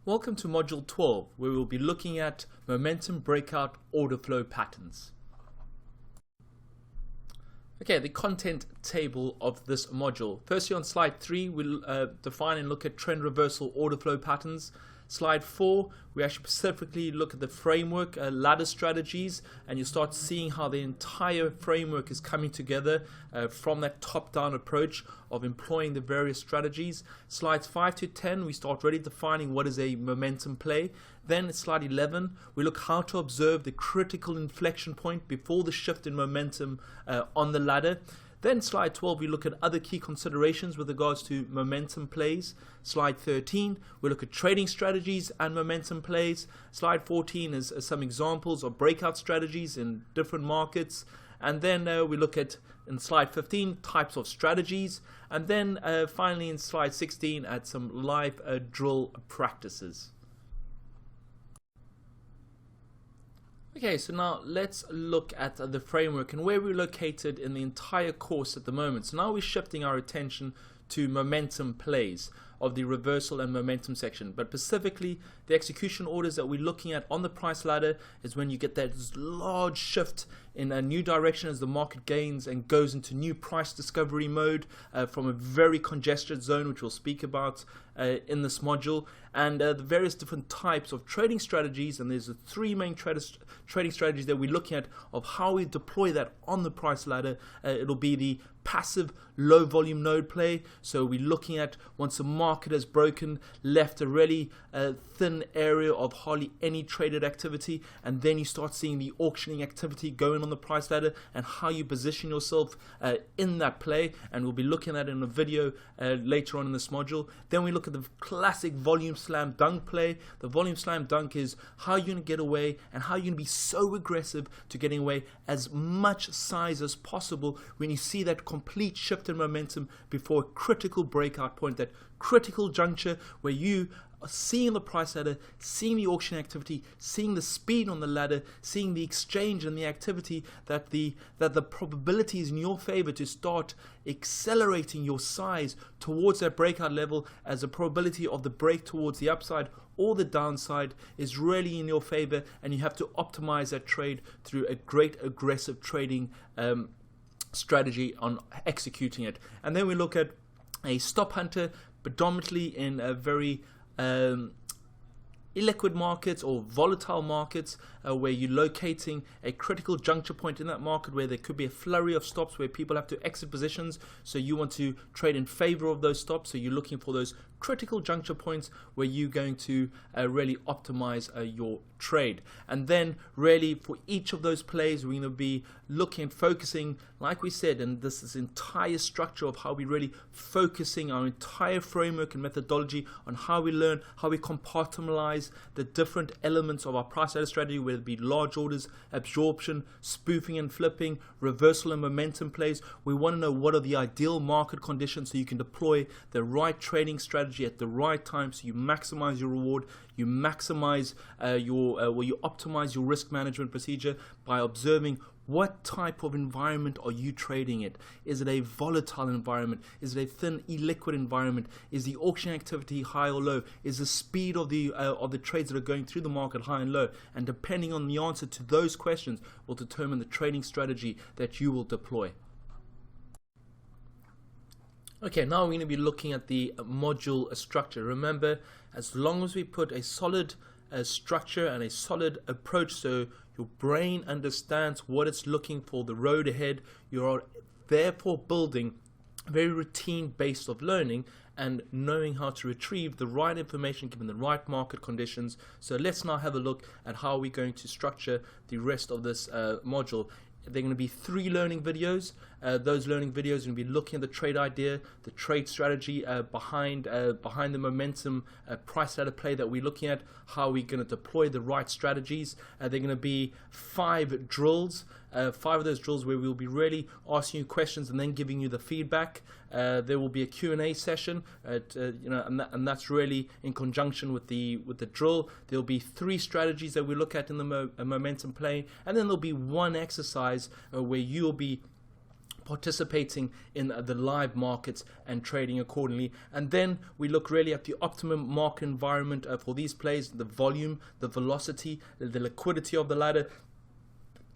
Welcome to Module 12, where we'll be looking at momentum breakout order flow patterns. Okay, the content table of this module. Firstly, on slide 3, we'll define and look at trend reversal order flow patterns. Slide 4, we actually specifically look at the framework, ladder strategies, and you start seeing how the entire framework is coming together from that top-down approach of employing the various strategies. Slides 5 to 10, we start really defining what is a momentum play. Then at slide 11, we look how to observe the critical inflection point before the shift in momentum on the ladder. Then slide 12, we look at other key considerations with regards to momentum plays. Slide 13, we look at trading strategies and momentum plays. Slide 14 is some examples of breakout strategies in different markets. And then we look at, in slide 15, types of strategies. And then finally in slide 16, at some live drill practices. Okay, so now let's look at the framework and where we're located in the entire course at the moment. So now we're shifting our attention to momentum plays of the reversal and momentum section, but specifically the execution orders that we're looking at on the price ladder is when you get that large shift in a new direction as the market gains and goes into new price discovery mode from a very congested zone, which we'll speak about in this module, and the various different types of trading strategies. And there's the three main trading strategies that we're looking at of how we deploy that on the price ladder. It'll be the passive low volume node play. So we're looking at once the market has broken, left a really thin area of hardly any traded activity, and then you start seeing the auctioning activity going on the price ladder and how you position yourself in that play. And we'll be looking at it in a video later on in this module. Then we look at the classic volume slam dunk play. The volume slam dunk is how you're going to get away and how you're going to be so aggressive to getting away as much size as possible when you see that complete shift in momentum before a critical breakout point, that critical juncture where you are seeing the price ladder, seeing the auction activity, seeing the speed on the ladder, seeing the exchange and the activity, that the probability is in your favor to start accelerating your size towards that breakout level, as the probability of the break towards the upside or the downside is really in your favor, and you have to optimize that trade through a great aggressive trading strategy on executing it. And then we look at a stop hunter, predominantly in a very illiquid markets or volatile markets, where you're locating a critical juncture point in that market where there could be a flurry of stops where people have to exit positions, so you want to trade in favor of those stops. So you're looking for those critical juncture points where you're going to really optimize your trade. And then really for each of those plays, we're going to be looking and focusing, like we said, and this is entire structure of how we really focusing our entire framework and methodology on how we learn, how we compartmentalize the different elements of our price ladder strategy, whether it be large orders, absorption, spoofing and flipping, reversal and momentum plays. We want to know what are the ideal market conditions so you can deploy the right trading strategy at the right time, so you maximize your reward, you maximize you optimize your risk management procedure by observing what type of environment are you trading it. Is it a volatile environment? Is it a thin, illiquid environment? Is the auction activity high or low? Is the speed of the trades that are going through the market high and low? And depending on the answer to those questions will determine the trading strategy that you will deploy. Okay, now we're going to be looking at the module structure. Remember, as long as we put a solid structure and a solid approach, so your brain understands what it's looking for, the road ahead, you are therefore building very routine based of learning and knowing how to retrieve the right information given the right market conditions. So let's now have a look at how we're going to structure the rest of this module. They're going to be 3 learning videos. Those learning videos are going to be looking at the trade idea, the trade strategy behind the momentum price ladder play that we're looking at, how we're going to deploy the right strategies. They're going to be 5 drills. 5 of those drills where we'll be really asking you questions and then giving you the feedback. There will be a Q&A session, and that's really in conjunction with the drill. There'll be 3 strategies that we look at in the momentum play, and then there'll be 1 exercise where you'll be participating in the live markets and trading accordingly. And then we look really at the optimum market environment for these plays, the volume, the velocity, the liquidity of the ladder,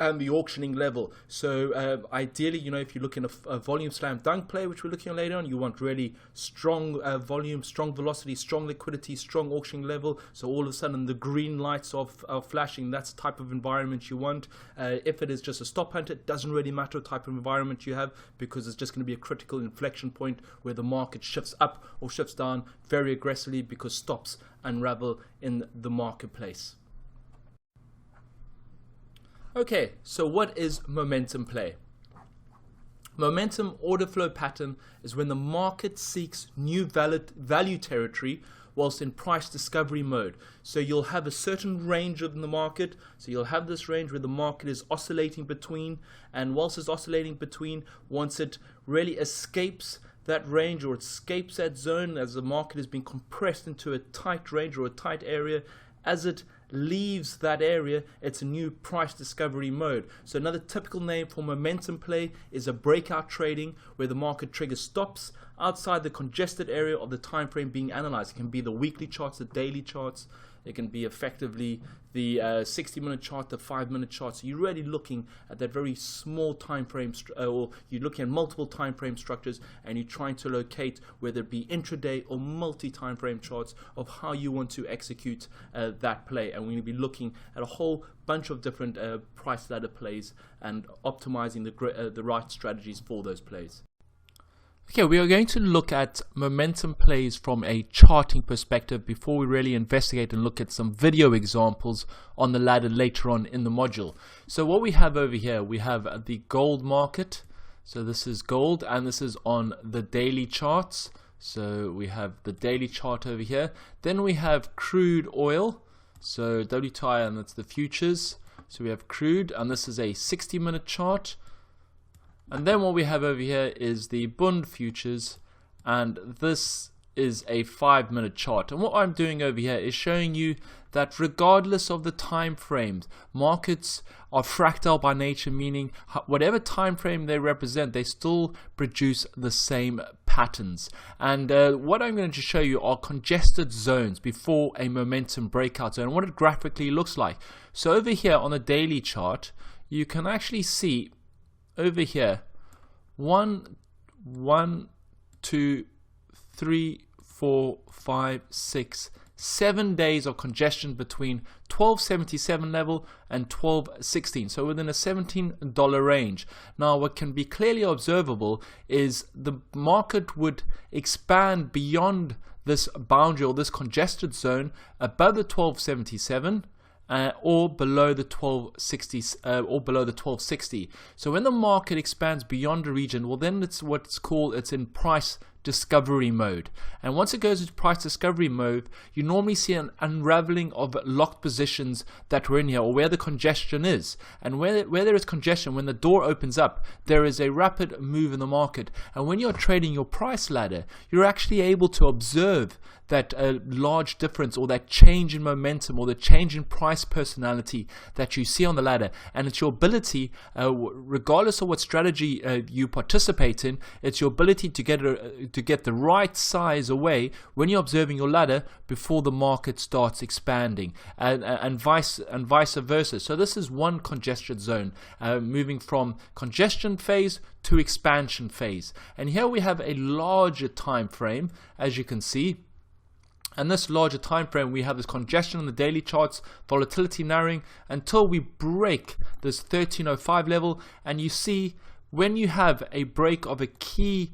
and the auctioning level. So ideally, if you look in a volume slam dunk play, which we're looking at later on, you want really strong volume, strong velocity, strong liquidity, strong auctioning level. So all of a sudden the green lights are flashing. That's the type of environment you want. If it is just a stop hunt, it doesn't really matter what type of environment you have, because it's just going to be a critical inflection point where the market shifts up or shifts down very aggressively, because stops unravel in the marketplace. Okay, so what is momentum play? Momentum order flow pattern is when the market seeks new value territory whilst in price discovery mode. So you'll have a certain range in the market. So you'll have this range where the market is oscillating between, and whilst it's oscillating between, once it really escapes that range or escapes that zone, as the market has been compressed into a tight range or a tight area, as it leaves that area, it's a new price discovery mode. So another typical name for momentum play is a breakout trading, where the market triggers stops outside the congested area of the time frame being analyzed. It can be the weekly charts, the daily charts. It can be effectively the 60-minute chart, the 5-minute chart. So you're really looking at that very small time frame, or you're looking at multiple time frame structures, and you're trying to locate whether it be intraday or multi-time frame charts of how you want to execute that play. And we're going to be looking at a whole bunch of different price ladder plays and optimizing the right strategies for those plays. Okay, we are going to look at momentum plays from a charting perspective before we really investigate and look at some video examples on the ladder later on in the module. So what we have over here, we have the gold market. So this is gold, and this is on the daily charts. So we have the daily chart over here. Then we have crude oil. So WTI, and that's the futures. So we have crude, and this is a 60-minute chart. And then what we have over here is the Bund futures, and this is a 5-minute chart. And what I'm doing over here is showing you that regardless of the time frames, markets are fractal by nature, meaning whatever time frame they represent, they still produce the same patterns. And what I'm going to show you are congested zones before a momentum breakout zone, and what it graphically looks like. So over here on the daily chart, you can actually see over here 1, 2, 3, 4, 5, 6, 7 days of congestion between 1277 level and 1216, so within a $17 range. Now what can be clearly observable is the market would expand beyond this boundary or this congested zone above the 1277 or below the 1260. So when the market expands beyond a region, well, then it's what's called, it's in price discovery mode. And once it goes into price discovery mode, you normally see an unraveling of locked positions that were in here, or where the congestion is. And where there is congestion, when the door opens up, there is a rapid move in the market. And when you're trading your price ladder, you're actually able to observe that large difference, or that change in momentum, or the change in price personality that you see on the ladder. And it's your ability, regardless of what strategy you participate in, it's your ability to get the right size away when you're observing your ladder before the market starts expanding, and vice versa. So this is one congestion zone, moving from congestion phase to expansion phase. And here we have a larger time frame, as you can see. And this larger time frame, we have this congestion on the daily charts, volatility narrowing until we break this 1305 level. And you see, when you have a break of a key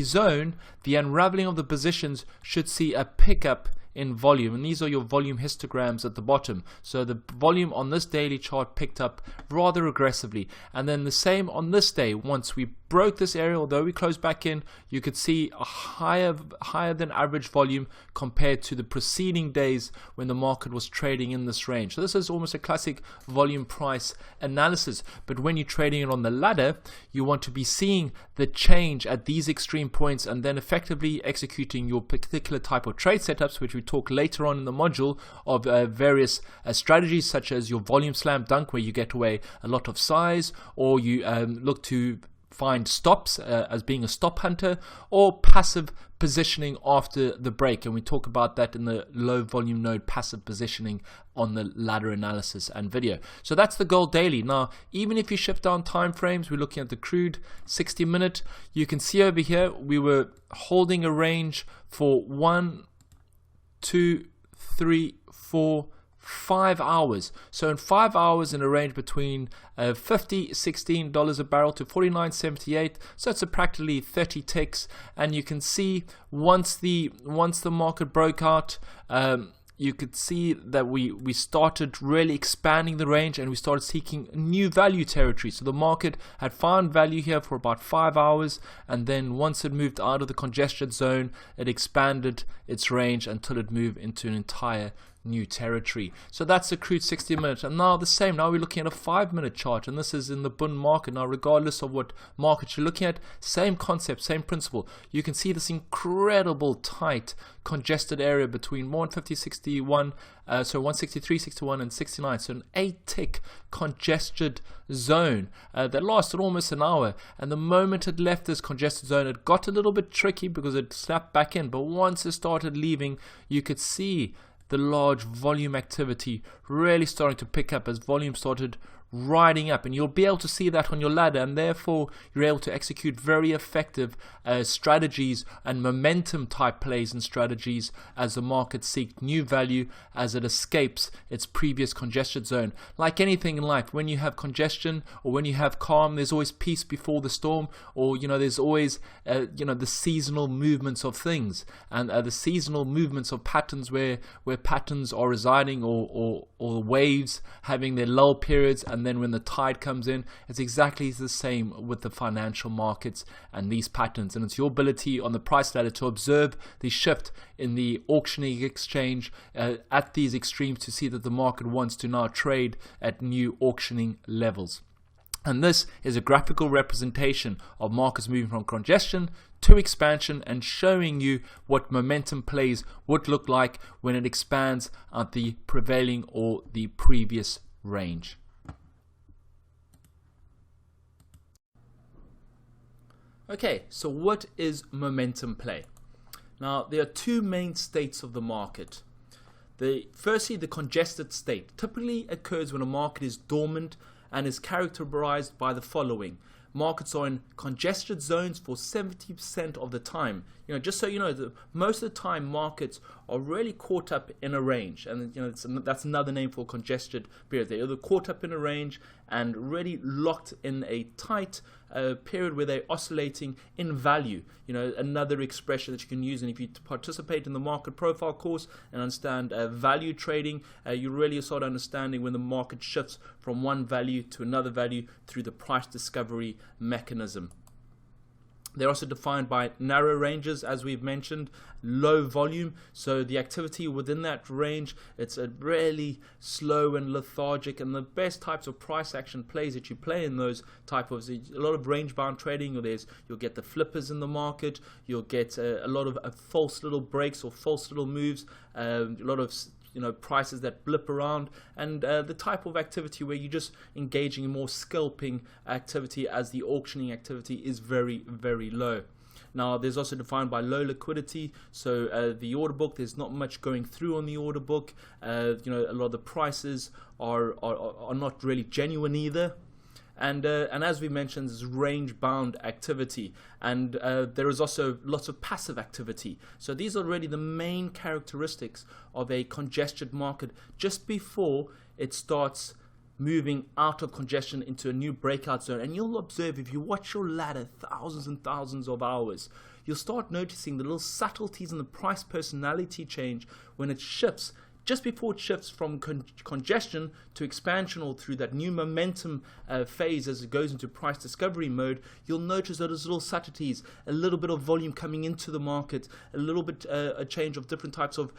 zone, the unraveling of the positions should see a pickup in volume, and these are your volume histograms at the bottom. So the volume on this daily chart picked up rather aggressively, and then the same on this day. Once we broke this area, although we closed back in, you could see a higher than average volume compared to the preceding days when the market was trading in this range. So this is almost a classic volume price analysis. But when you're trading it on the ladder, you want to be seeing the change at these extreme points, and then effectively executing your particular type of trade setups, which we talk later on in the module, of various strategies, such as your volume slam dunk, where you get away a lot of size, or you look to find stops as being a stop hunter, or passive positioning after the break, and we talk about that in the low volume node passive positioning on the ladder analysis and video. So that's the gold daily. Now, even if you shift down time frames, we're looking at the crude 60-minute. You can see over here we were holding a range for 1, 2, 3, 4, 5 hours. So in 5 hours, in a range between $16 a barrel to $49.78. So it's a practically 30 ticks. And you can see once the market broke out, you could see that we started really expanding the range, and we started seeking new value territory. So the market had found value here for about 5 hours, and then once it moved out of the congestion zone, it expanded its range until it moved into an entire new territory. So that's the crude 60-minute. And now the same, now we're looking at a 5-minute chart, and this is in the Bund market. Now, regardless of what market you're looking at, same concept, same principle. You can see this incredible tight congested area between 150.61, so 163.61 and 69, so an 8-tick congested zone that lasted almost an hour. And the moment it left this congested zone, it got a little bit tricky because it snapped back in, but once it started leaving, you could see the large volume activity really starting to pick up as volume started riding up, and you'll be able to see that on your ladder, and therefore you're able to execute very effective strategies and momentum type plays and strategies as the market seeks new value as it escapes its previous congestion zone. Like anything in life, when you have congestion or when you have calm, there's always peace before the storm, or there's always the seasonal movements of things, and the seasonal movements of patterns where patterns are residing, or waves having their lull periods, and then when the tide comes in, it's exactly the same with the financial markets and these patterns. And it's your ability on the price ladder to observe the shift in the auctioning exchange at these extremes to see that the market wants to now trade at new auctioning levels. And this is a graphical representation of markets moving from congestion to expansion, and showing you what momentum plays would look like when it expands at the prevailing or the previous range. Okay, so what is momentum play? Now, there are two main states of the market. Firstly, the congested state typically occurs when a market is dormant and is characterized by the following. Markets are in congested zones for 70% of the time. Just so you know, most of the time markets are really caught up in a range, and that's another name for congested period. They're either caught up in a range and really locked in a tight period where they're oscillating in value. Another expression that you can use, and if you participate in the market profile course and understand value trading, you really start understanding when the market shifts from one value to another value through the price discovery mechanism. They're also defined by narrow ranges, as we've mentioned, low volume. So the activity within that range, it's a really slow and lethargic, and the best types of price action plays that you play in those type of, a lot of range bound trading, you'll get the flippers in the market, you'll get a lot of false little breaks or false little moves, a lot of prices that blip around, and the type of activity where you're just engaging in more scalping activity as the auctioning activity is very, very low. Now, there's also defined by low liquidity, so the order book, there's not much going through on the order book. A lot of the prices are not really genuine either. And as we mentioned, there's range-bound activity, and there is also lots of passive activity. So these are really the main characteristics of a congested market just before it starts moving out of congestion into a new breakout zone. And you'll observe, if you watch your ladder thousands and thousands of hours, you'll start noticing the little subtleties in the price personality change when it shifts. Just before it shifts from congestion to expansion, or through that new momentum phase as it goes into price discovery mode, you'll notice those little subtleties, a little bit of volume coming into the market, a little bit a change of different types of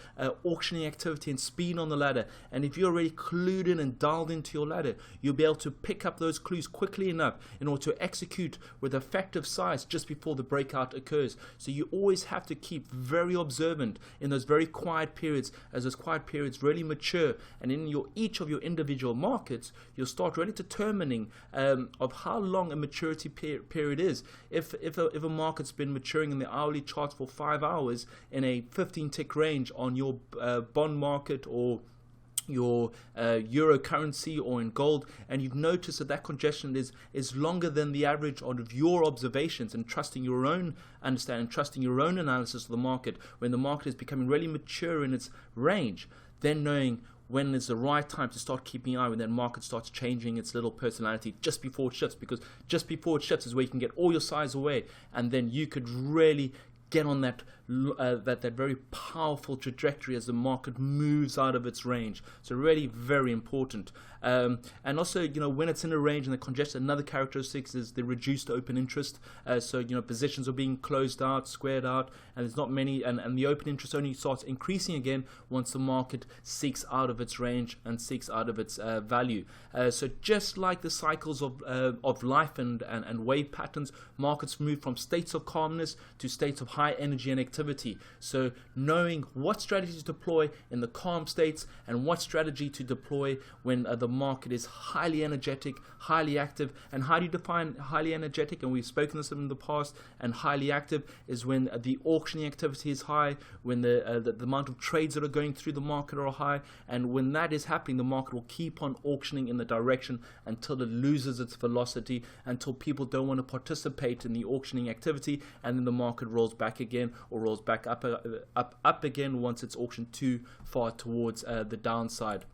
auctioning activity and speed on the ladder. And if you're already clued in and dialed into your ladder, you'll be able to pick up those clues quickly enough in order to execute with effective size just before the breakout occurs. So you always have to keep very observant in those very quiet periods, as those quiet periods periods really mature, and in each of your individual markets, you'll start really determining of how long a maturity period is. If a market's been maturing in the hourly charts for 5 hours in a 15 tick range on your bond market or your euro currency or in gold, and you've noticed that congestion is longer than the average of your observations, and trusting your own understanding, trusting your own analysis of the market, when the market is becoming really mature in its range, then knowing when is the right time to start keeping an eye when that market starts changing its little personality just before it shifts, because just before it shifts is where you can get all your size away, and then you could really get on that very powerful trajectory as the market moves out of its range. So really very important. And also, when it's in a range and the congestion, another characteristic is the reduced open interest. So positions are being closed out, squared out, and there's not many, and the open interest only starts increasing again once the market seeks out of its range and seeks out of its value. So just like the cycles of life and wave patterns, markets move from states of calmness to states of high energy and activity. So knowing what strategy to deploy in the calm states and what strategy to deploy when the market is highly energetic, highly active. And how do you define highly energetic? And we've spoken this in the past. And highly active is when the auctioning activity is high, when the amount of trades that are going through the market are high, and when that is happening, the market will keep on auctioning in the direction until it loses its velocity, until people don't want to participate in the auctioning activity, and then the market rolls back again, or rolls back up again once it's auctioned too far towards the downside.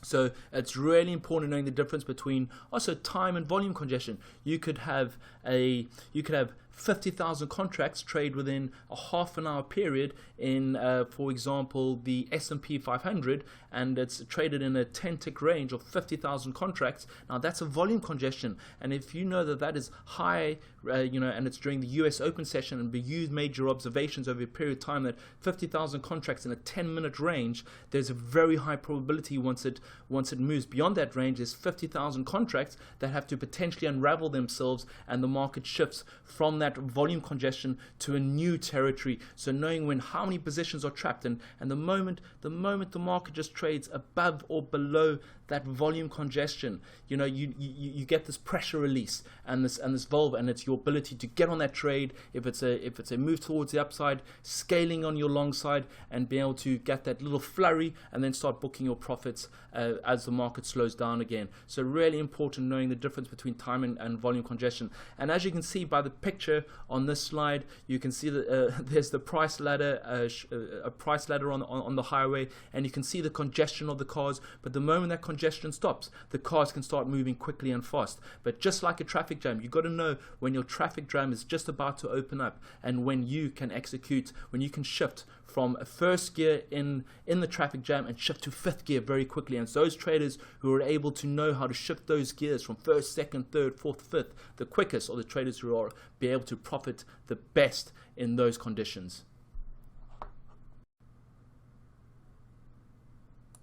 So it's really important knowing the difference between also time and volume congestion. You could have 50,000 contracts trade within a half an hour period in, for example, the S&P 500, and it's traded in a 10-tick range of 50,000 contracts. Now that's a volume congestion, and if you know that is high, and it's during the US Open session, and you've made your observations over a period of time that 50,000 contracts in a 10-minute range, there's a very high probability once it moves beyond that range, there's 50,000 contracts that have to potentially unravel themselves, and the market shifts from that volume congestion to a new territory. So knowing how many positions are trapped, and the moment the market just trades above or below that volume congestion, you get this pressure release and this valve, and it's your ability to get on that trade if it's a move towards the upside, scaling on your long side, and being able to get that little flurry and then start booking your profits as the market slows down again. So really important knowing the difference between time and volume congestion. And as you can see by the picture on this slide, you can see that there's the price ladder, a price ladder on the highway, and you can see the congestion of the cars. But the moment that congestion stops, the cars can start moving quickly and fast. But just like a traffic jam, you've got to know when your traffic jam is just about to open up, and when you can shift from a first gear in the traffic jam and shift to fifth gear very quickly. And so those traders who are able to know how to shift those gears from first, second, third, fourth, fifth the quickest, are the traders who are be able to profit the best in those conditions.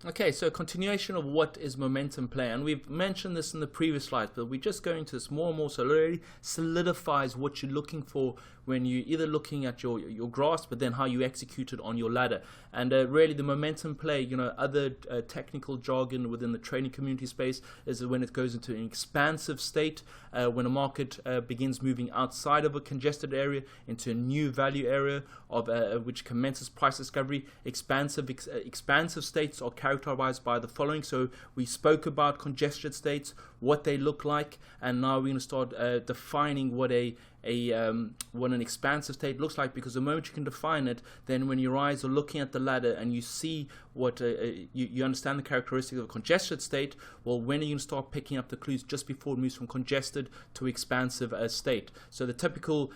Okay, so continuation of what is momentum play, and we've mentioned this in the previous slides, but we're just going to this more and more, so it really solidifies what you're looking for when you're either looking at your graphs, but then how you execute it on your ladder. And really the momentum play, other technical jargon within the trading community space is when it goes into an expansive state, when a market begins moving outside of a congested area into a new value area of which commences price discovery. Expansive states are characterized by the following. So we spoke about congested states, what they look like, and now we're going to start defining what an expansive state looks like, because the moment you can define it, then when your eyes are looking at the ladder and you see what you understand the characteristics of a congested state, well, when are you going to start picking up the clues just before it moves from congested to expansive state? So the typical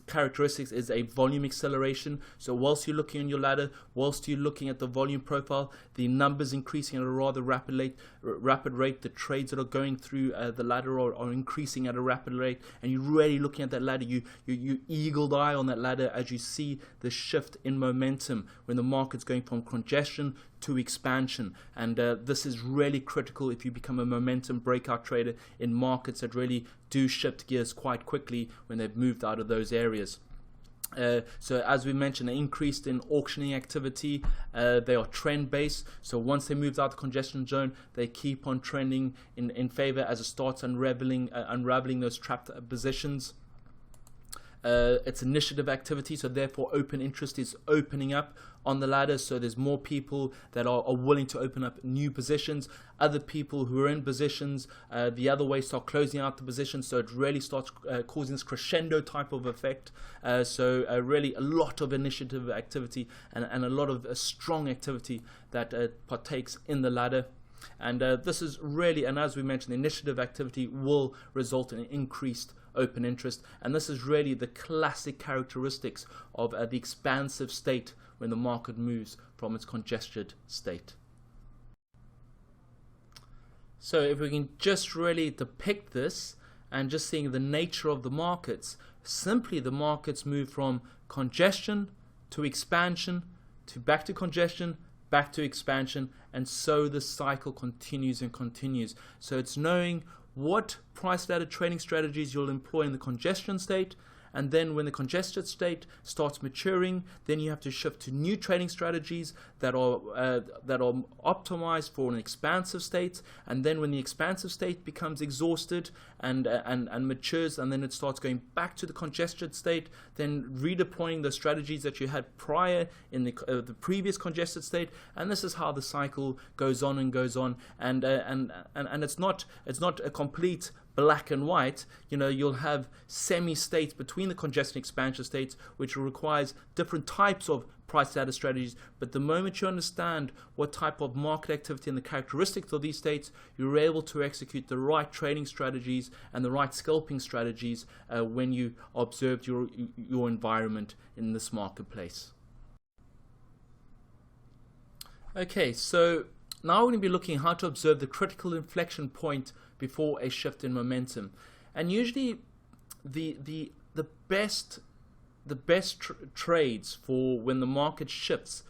characteristics is a volume acceleration. So whilst you're looking on your ladder, whilst you're looking at the volume profile, the numbers increasing at a rather rapid rate, the trades that are going through the ladder are increasing at a rapid rate, and you're really looking at that ladder, you eagled eye on that ladder as you see the shift in momentum when the market's going from congestion to expansion. And this is really critical if you become a momentum breakout trader in markets that really do shift gears quite quickly when they've moved out of those areas. So as we mentioned, increased in auctioning activity. They are trend based, so once they moved out the congestion zone, they keep on trending in favor as it starts unraveling those trapped positions. It's initiative activity, so therefore open interest is opening up on the ladder, so there's more people that are willing to open up new positions. Other people who are in positions the other way start closing out the position, so it really starts causing this crescendo type of effect. So really a lot of initiative activity and a lot of strong activity that partakes in the ladder. And this is really, and as we mentioned, the initiative activity will result in increased open interest, and this is really the classic characteristics of the expansive state when the market moves from its congested state. So if we can just really depict this and just seeing the nature of the markets, simply the markets move from congestion to expansion to back to congestion, back to expansion, and so the cycle continues and continues. So it's knowing what price ladder trading strategies you'll employ in the congestion state, and then when the congested state starts maturing, then you have to shift to new trading strategies that are optimized for an expansive state. And then when the expansive state becomes exhausted and matures, and then it starts going back to the congested state, then redeploying the strategies that you had prior in the previous congested state. And this is how the cycle goes on and goes on. And it's not a complete black and white. You know, you'll have semi-states between the congestion and expansion states, which requires different types of price ladder strategies. But the moment you understand what type of market activity and the characteristics of these states, you're able to execute the right trading strategies and the right scalping strategies when you observe your environment in this marketplace. Okay, so now we're going to be looking at how to observe the critical inflection point before a shift in momentum. And usually the best trades for when the market shifts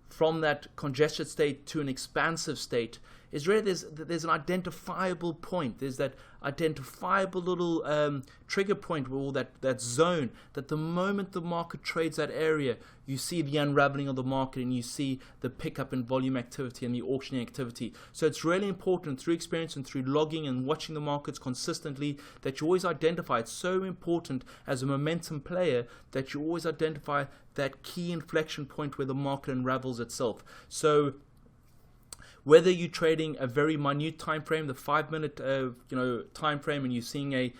from that congested state to an expansive state is really there's an identifiable point. There's that identifiable little trigger point, or that zone, that the moment the market trades that area, you see the unraveling of the market and you see the pickup in volume activity and the auctioning activity. So it's really important through experience and through logging and watching the markets consistently that you always identify. It's so important as a momentum player that you always identify that key inflection point where the market unravels itself. So whether you're trading a very minute time frame, the 5-minute time frame, and you're seeing a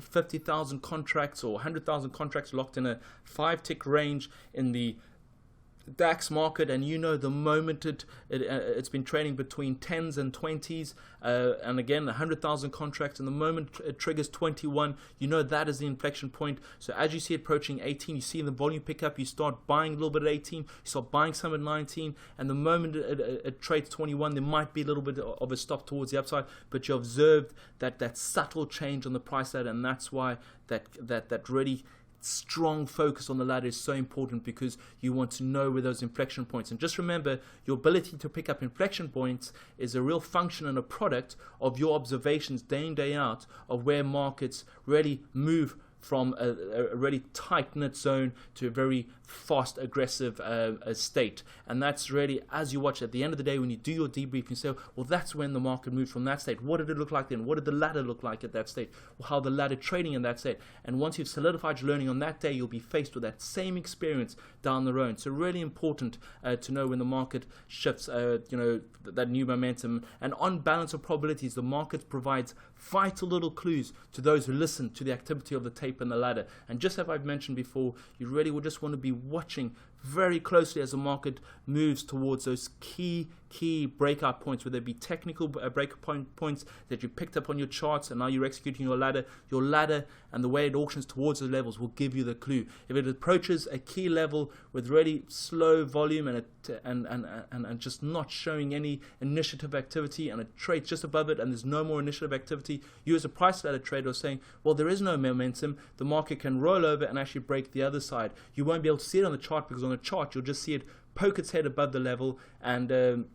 50,000 contracts or 100,000 contracts locked in a 5-tick range in the DAX market, and you know the moment it's been trading between 10s and 20s, and again 100,000 contracts, and the moment it triggers 21, you know that is the inflection point. So as you see it approaching 18, you see the volume pick up, you start buying a little bit at 18, you start buying some at 19, and the moment it trades 21, there might be a little bit of a stop towards the upside, but you observed that subtle change on the price ladder, and that's why that really strong focus on the ladder is so important, because you want to know where those inflection points. And just remember, your ability to pick up inflection points is a real function and a product of your observations day in, day out of where markets really move from a really tight-knit zone to a very fast, aggressive state. And that's really, as you watch, at the end of the day, when you do your debrief, you say, well, that's when the market moved from that state. What did it look like then? What did the ladder look like at that state? Well, how the ladder trading in that state? And once you've solidified your learning on that day, you'll be faced with that same experience down the road. So really important to know when the market shifts, that new momentum. And on balance of probabilities, the market provides vital little clues to those who listen to the activity of the tape and the ladder. And just as I've mentioned before, you really will just want to be watching very closely as the market moves towards those key breakout points, whether it be technical breakout points that you picked up on your charts and now you're executing your ladder and the way it auctions towards those levels will give you the clue. If it approaches a key level with really slow volume and just not showing any initiative activity, and it trades just above it and there's no more initiative activity, you as a price ladder trader are saying, well, there is no momentum, the market can roll over and actually break the other side. You won't be able to see it on the chart, because on the chart you'll just see it poke its head above the level and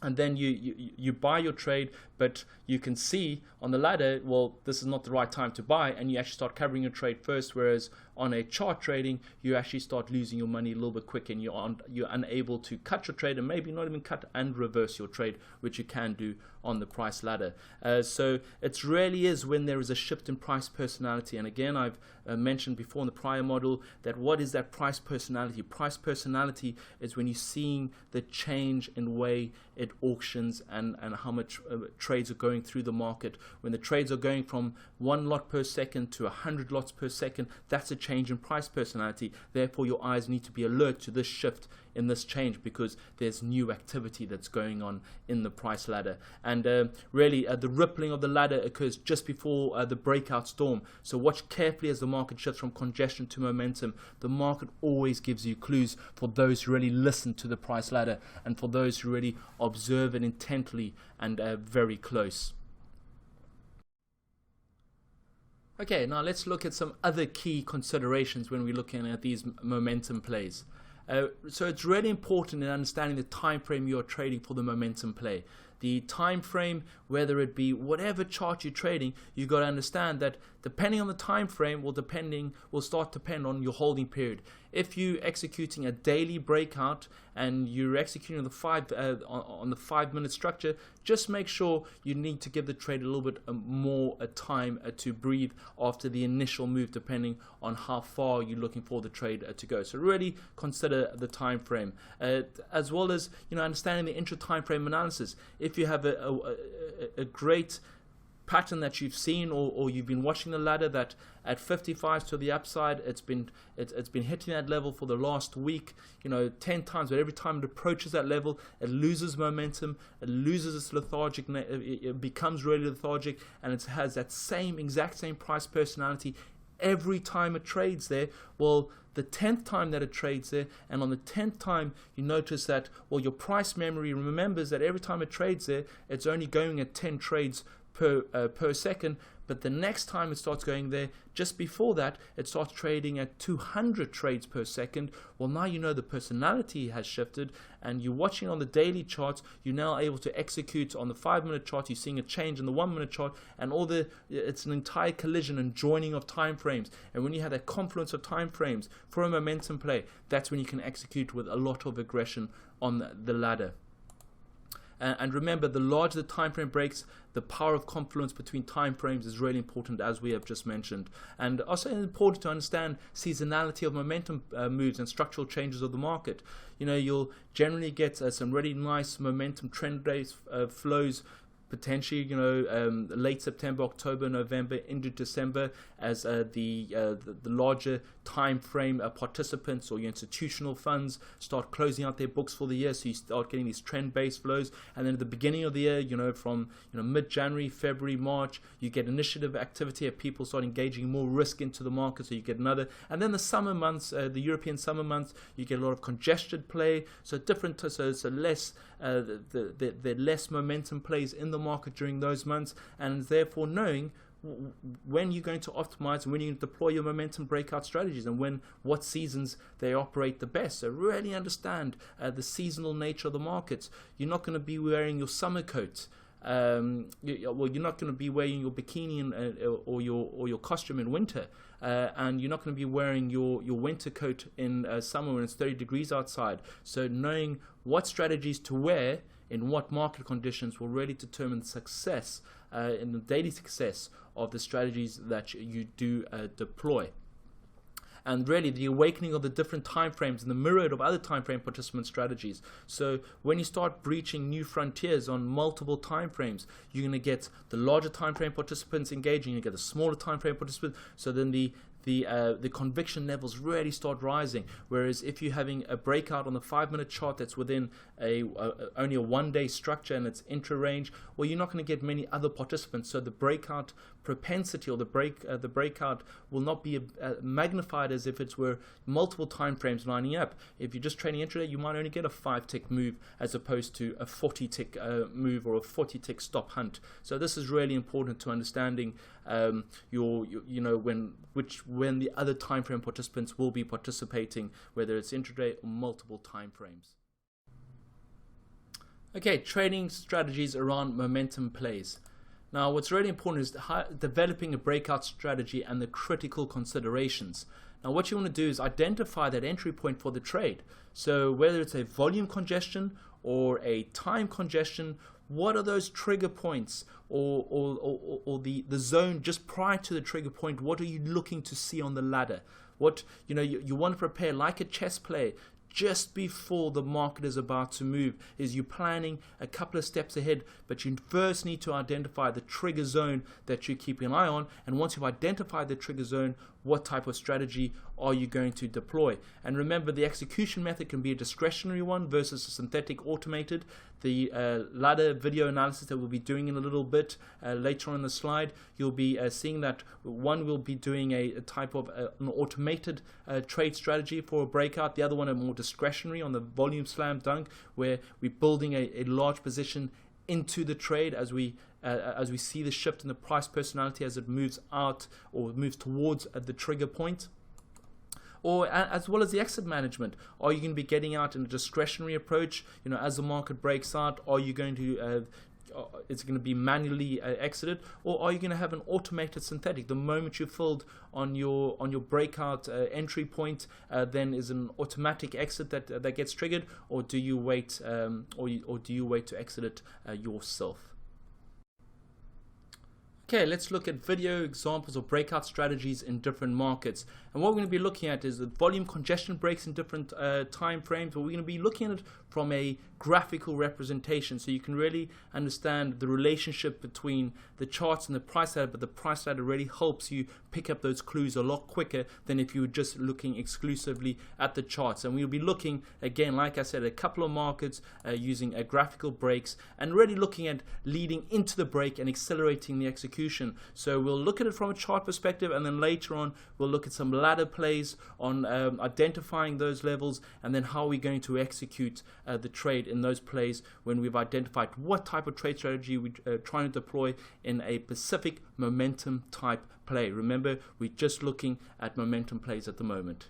and then you buy your trade, but you can see on the ladder, well, this is not the right time to buy, and you actually start covering your trade first, whereas on a chart trading, you actually start losing your money a little bit quick, and you're unable to cut your trade, and maybe not even cut and reverse your trade, which you can do on the price ladder. So it really is when there is a shift in price personality. And again, I've mentioned before in the prior model that what is that price personality? Price personality is when you're seeing the change in way it auctions and how much trades are going through the market. When the trades are going from 1 lot per second to 100 lots per second, that's a change in price personality. Therefore, your eyes need to be alert to this shift in this change, because there's new activity that's going on in the price ladder. And really the rippling of the ladder occurs just before the breakout storm. So watch carefully as the market shifts from congestion to momentum. The market always gives you clues for those who really listen to the price ladder, and for those who really observe it intently and very close. Okay, now let's look at some other key considerations when we're looking at these momentum plays. So it's really important in understanding the time frame you're trading for the momentum play. The time frame, whether it be whatever chart you're trading, you've got to understand that depending on the time frame will start to depend on your holding period. If you're executing a daily breakout and you're executing on the 5-minute structure, just make sure you need to give the trade a little bit more time to breathe after the initial move, depending on how far you're looking for the trade to go. So really consider the time frame, as well as understanding the intra-time frame analysis. If you have a great pattern that you've seen, or you've been watching the ladder that at 55 to the upside, it's been hitting that level for the last week, 10 times, but every time it approaches that level, it loses momentum, it loses its lethargic, it becomes really lethargic, and it has that exact same price personality every time it trades there. Well, the 10th time that it trades there, and on the 10th time you notice that, well, your price memory remembers that every time it trades there, it's only going at 10 trades per second, but the next time it starts going there, just before that, it starts trading at 200 trades per second. Well, now the personality has shifted, and you're watching on the daily charts, you're now able to execute on the 5-minute chart, you're seeing a change in the 1-minute chart, and it's an entire collision and joining of time frames. And when you have that confluence of time frames for a momentum play, that's when you can execute with a lot of aggression on the ladder. And remember, the larger the time frame breaks, the power of confluence between time frames is really important, as we have just mentioned. And also important to understand seasonality of momentum moves and structural changes of the market. You'll generally get some really nice momentum trend-based flows, potentially, late September, October, November into December, as the larger time frame participants or your institutional funds start closing out their books for the year. So you start getting these trend-based flows, and then at the beginning of the year, from mid-January, February, March, you get initiative activity of people start engaging more risk into the market. So you get another, and then the summer months, the European summer months, you get a lot of congested play. So less the less momentum plays in the market during those months, and therefore knowing when you're going to optimize and when you deploy your momentum breakout strategies, and what seasons they operate the best. So really understand the seasonal nature of the markets. You're not going to be wearing your summer coat. You're not going to be wearing your bikini or your costume in winter, and you're not going to be wearing your winter coat in summer when it's 30 degrees outside. So knowing what strategies to wear in what market conditions will really determine the success in the daily success of the strategies that you do deploy. And really the awakening of the different time frames and the myriad of other time frame participant strategies. So when you start breaching new frontiers on multiple time frames, you're going to get the larger time frame participants engaging, you get the smaller time frame participants. So then the conviction levels really start rising. Whereas if you're having a breakout on the 5-minute chart that's within only a 1-day structure and it's intra-range, well, you're not going to get many other participants. So the breakout propensity or the breakout will not be magnified as if it were multiple time frames lining up. If you're just trading intraday, you might only get a 5-tick move as opposed to a 40-tick move or a 40-tick stop hunt. So this is really important to understanding when the other time frame participants will be participating, whether it's intraday or multiple time frames. Okay, trading strategies around momentum plays. Now, what's really important is developing a breakout strategy and the critical considerations. Now, what you want to do is identify that entry point for the trade. So whether it's a volume congestion or a time congestion, what are those trigger points or the zone just prior to the trigger point? What are you looking to see on the ladder? What you want to prepare like a chess player just before the market is about to move. Is you planning a couple of steps ahead, but you first need to identify the trigger zone that you're keeping an eye on, and once you've identified the trigger zone, what type of strategy are you going to deploy? And remember, the execution method can be a discretionary one versus a synthetic automated. The ladder video analysis that we'll be doing in a little bit later on in the slide, you'll be seeing that one will be doing a type of an automated trade strategy for a breakout, the other one a more discretionary on the volume slam dunk, where we're building a large position into the trade as we see the shift in the price personality as it moves out or moves towards the trigger point. Or as well as the exit management, are you going to be getting out in a discretionary approach? As the market breaks out, are you going to it's going to be manually exited, or are you going to have an automated synthetic? The moment you filled on your breakout entry point, then is an automatic exit that gets triggered, or do you wait or do you wait to exit it yourself? Okay, let's look at video examples of breakout strategies in different markets. And what we're going to be looking at is the volume congestion breaks in different time frames, but we're going to be looking at it from a graphical representation, so you can really understand the relationship between the charts and the price ladder, but the price ladder really helps you pick up those clues a lot quicker than if you were just looking exclusively at the charts. And we'll be looking, again, like I said, a couple of markets using graphical breaks and really looking at leading into the break and accelerating the execution. So we'll look at it from a chart perspective, and then later on we'll look at some ladder plays on identifying those levels, and then how we're going to execute the trade in those plays when we've identified what type of trade strategy we're trying to deploy in a specific momentum type play. Remember, we're just looking at momentum plays at the moment.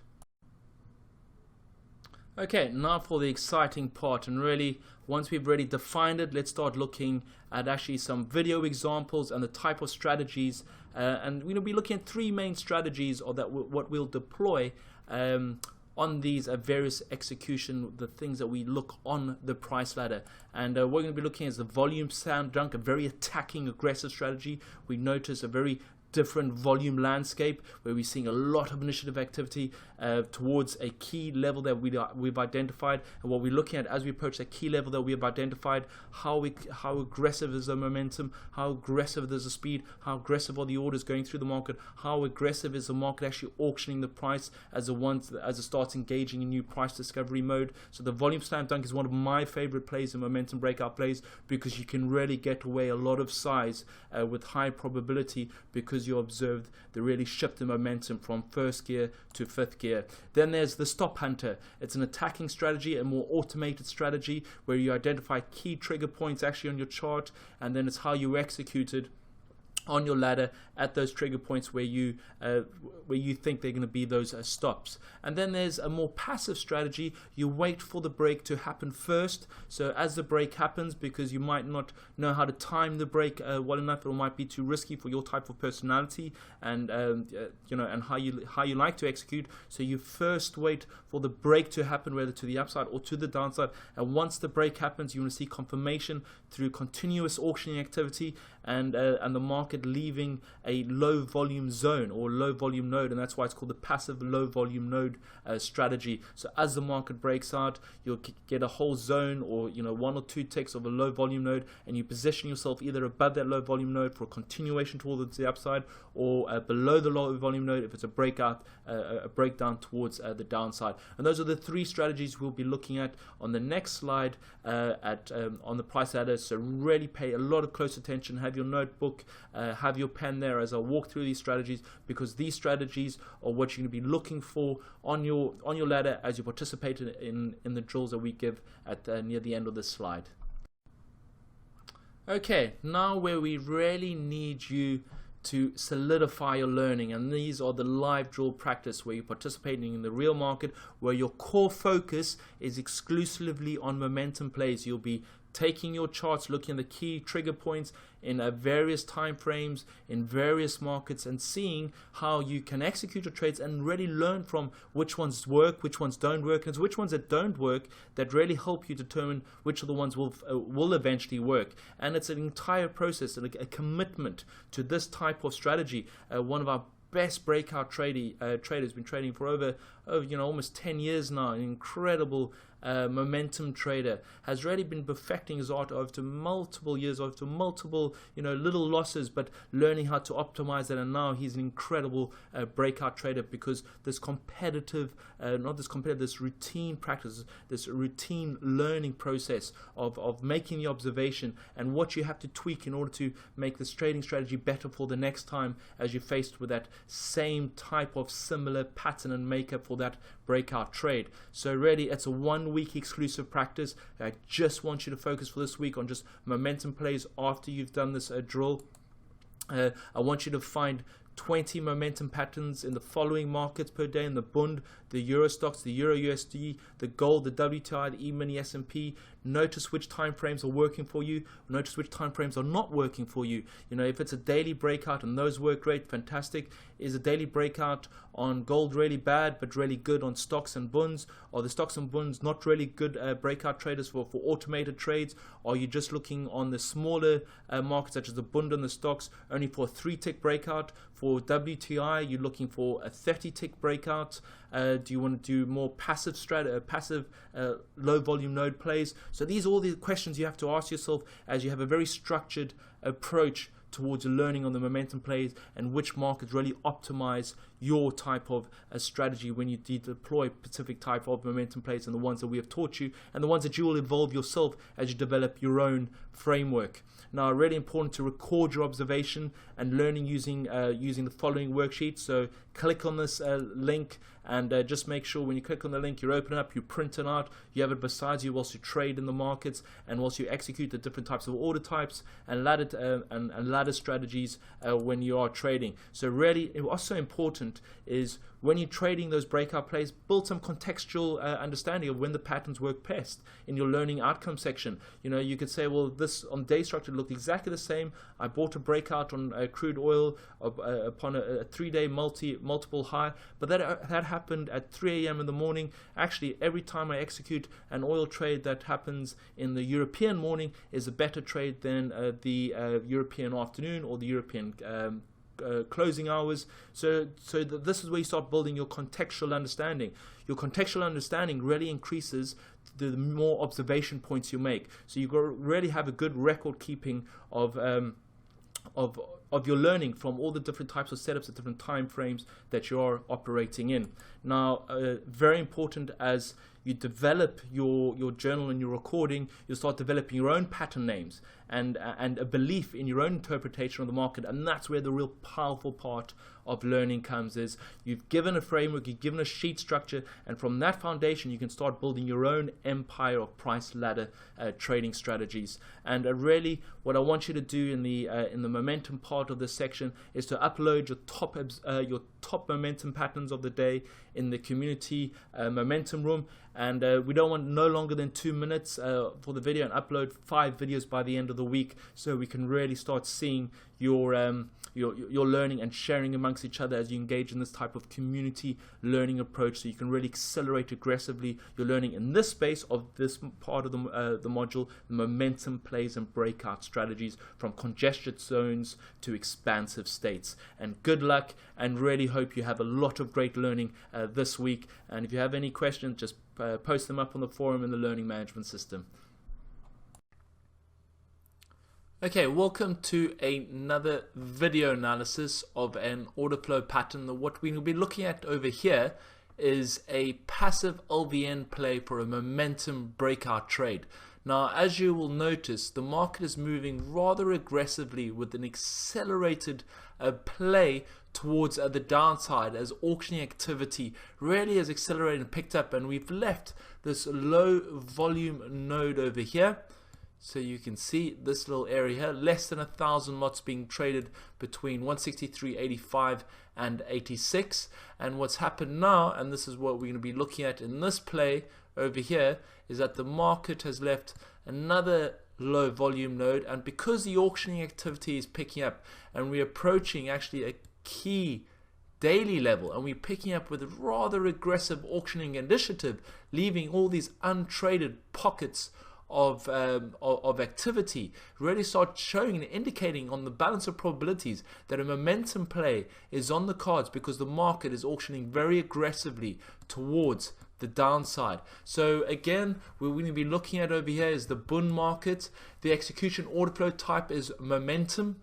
Okay, now for the exciting part, and really once we've already defined it, let's start looking at actually some video examples and the type of strategies, and we're going to be looking at three main strategies or what we'll deploy on these various execution, the things that we look on the price ladder. And what we're going to be looking at is the volume slam dunk, a very attacking, aggressive strategy. We notice a very different volume landscape where we're seeing a lot of initiative activity towards a key level that we've identified. And what we're looking at as we approach that key level that we have identified, how aggressive is the momentum, how aggressive is the speed, how aggressive are the orders going through the market, how aggressive is the market actually auctioning the price as it starts engaging in new price discovery mode. So the volume slam dunk is one of my favorite plays in momentum breakout plays, because you can really get away a lot of size with high probability, because you observed the really shift in momentum from first gear to fifth gear. Then there's the stop hunter. It's an attacking strategy, a more automated strategy where you identify key trigger points actually on your chart, and then it's how you execute it on your ladder at those trigger points where you think they're going to be those stops. And then there's a more passive strategy. You wait for the break to happen first. So as the break happens, because you might not know how to time the break well enough, it might be too risky for your type of personality and and how you like to execute. So you first wait for the break to happen, whether to the upside or to the downside. And once the break happens, you want to see confirmation through continuous auctioning activity and the market leaving a low volume zone or low volume node, and that's why it's called the passive low volume node strategy. So as the market breaks out, you'll get a whole zone or one or two ticks of a low volume node, and you position yourself either above that low volume node for a continuation towards the upside, or below the low volume node if it's a breakout, a breakdown towards the downside. And those are the three strategies we'll be looking at on the next slide on the price ladder. So really pay a lot of close attention. Have your notebook, have your pen there as I walk through these strategies, because these strategies are what you're going to be looking for on your ladder as you participate in the drills that we give at near the end of this slide. Okay, now where we really need you to solidify your learning, and these are the live drill practice where you're participating in the real market, where your core focus is exclusively on momentum plays. You'll be taking your charts, looking at the key trigger points in various time frames, in various markets, and seeing how you can execute your trades and really learn from which ones work, which ones don't work, and it's which ones that don't work that really help you determine which of the ones will eventually work. And it's an entire process and a commitment to this type of strategy. One of our best breakout traders, been trading for over almost 10 years now, an incredible momentum trader, has really been perfecting his art over multiple years, over multiple little losses, but learning how to optimize that. And now he's an incredible breakout trader, because this this routine practice, this routine learning process of making the observation and what you have to tweak in order to make this trading strategy better for the next time as you're faced with that same type of similar pattern and makeup for that breakout trade. So really, it's a 1 week exclusive practice. I just want you to focus for this week on just momentum plays after you've done this drill. I want you to find 20 momentum patterns in the following markets per day: in the Bund, the Euro stocks, the Euro USD, the gold, the WTI, the E-mini, S&P. Notice which time frames are working for you. Notice which time frames are not working for you. If it's a daily breakout and those work great, fantastic. Is a daily breakout on gold really bad but really good on stocks and bunds? Are the stocks and bunds not really good breakout traders for automated trades? Are you just looking on the smaller markets such as the Bund and the stocks only for a 3-tick breakout? For WTI, you're looking for a 30-tick breakout. Do you want to do more passive low volume node plays? So these are all the questions you have to ask yourself as you have a very structured approach towards learning on the momentum plays and which markets really optimize your type of strategy when you deploy specific type of momentum plays, and the ones that we have taught you and the ones that you will evolve yourself as you develop your own framework. Now, really important to record your observation and learning using the following worksheet. So click on this link, and just make sure when you click on the link, you open it up, you print it out, you have it beside you whilst you trade in the markets and whilst you execute the different types of order types and ladder strategies when you are trading. So really, what's so important is when you're trading those breakout plays, build some contextual understanding of when the patterns work best in your learning outcome section. You could say, well, this on day structure looked exactly the same. I bought a breakout on crude oil upon a 3-day multiple high, but that happened at 3 a.m. in the morning. Actually, every time I execute an oil trade that happens in the European morning is a better trade than the European afternoon or the European closing hours. So this is where you start building your contextual understanding. Your contextual understanding really increases the more observation points you make. So you really have a good record keeping of your learning from all the different types of setups at different time frames that you are operating in. Now, very important, as you develop your journal and your recording, you'll start developing your own pattern names and a belief in your own interpretation of the market, and that's where the real powerful part of learning comes. Is you've given a framework, you've given a sheet structure, and from that foundation you can start building your own empire of price ladder trading strategies. And really, what I want you to do in the momentum part of this section is to upload your top momentum patterns of the day in the community momentum room. And we don't want no longer than 2 minutes for the video, and upload 5 videos by the end of the week, so we can really start seeing your learning and sharing amongst each other as you engage in this type of community learning approach, so you can really accelerate aggressively your learning in this space of this part of the module, the momentum plays and breakout strategies, from congested zones to expansive states. And good luck, and really hope you have a lot of great learning this week. And if you have any questions, just post them up on the forum in the learning management system. Okay, welcome to another video analysis of an order flow pattern. What we will be looking at over here is a passive LVN play for a momentum breakout trade. Now, as you will notice, the market is moving rather aggressively with an accelerated play towards the downside, as auctioning activity really has accelerated and picked up, and we've left this low volume node over here. So you can see this little area here, less than 1,000 lots being traded between 163.85 and 86. And what's happened now, and this is what we're going to be looking at in this play over here, is that the market has left another low volume node, and because the auctioning activity is picking up and we're approaching actually a key daily level, and we're picking up with a rather aggressive auctioning initiative, leaving all these untraded pockets of activity, really start showing and indicating on the balance of probabilities that a momentum play is on the cards, because the market is auctioning very aggressively towards the downside. So again, we're going to be looking at over here is the Bund market. The execution order flow type is momentum.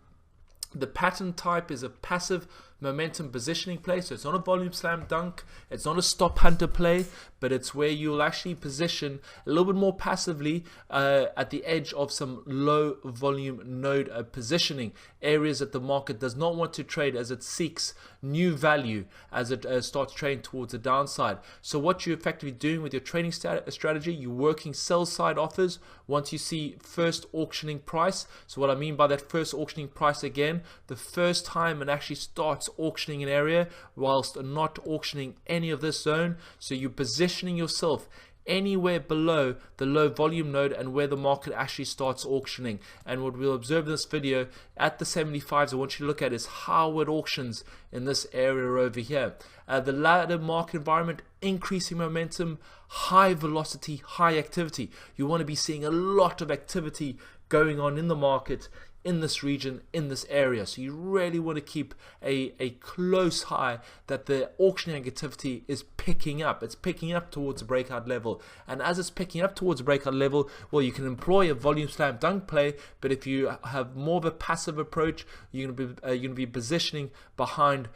The pattern type is a passive momentum positioning play, so it's not a volume slam dunk, it's not a stop hunter play, but it's where you'll actually position a little bit more passively at the edge of some low volume node positioning, areas that the market does not want to trade as it seeks new value as it starts trading towards the downside. So what you're effectively doing with your trading strategy, you're working sell side offers once you see first auctioning price. So what I mean by that first auctioning price, again, the first time it actually starts auctioning an area whilst not auctioning any of this zone. So you're positioning yourself anywhere below the low volume node and where the market actually starts auctioning. And what we'll observe in this video at the 75s, I want you to look at is how it auctions in this area over here. The ladder market environment, increasing momentum, high velocity, high activity. You want to be seeing a lot of activity going on in the market in this region, in this area. So you really want to keep a close eye that the auctioning activity is picking up. It's picking up towards a breakout level, and as it's picking up towards a breakout level, well, you can employ a volume slam dunk play, but if you have more of a passive approach, you're going to be positioning behind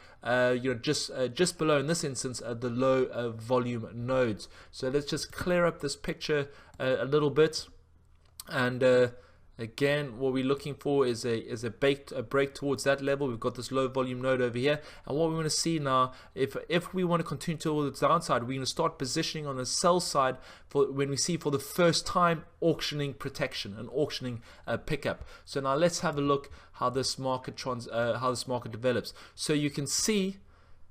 just below, in this instance, the low volume nodes. So let's just clear up this picture a little bit, and again, what we're looking for is a break towards that level. We've got this low volume node over here, and what we want to see now, if we want to continue towards the downside, we're going to start positioning on the sell side for when we see for the first time auctioning protection and auctioning pickup. So now let's have a look how this market develops. So you can see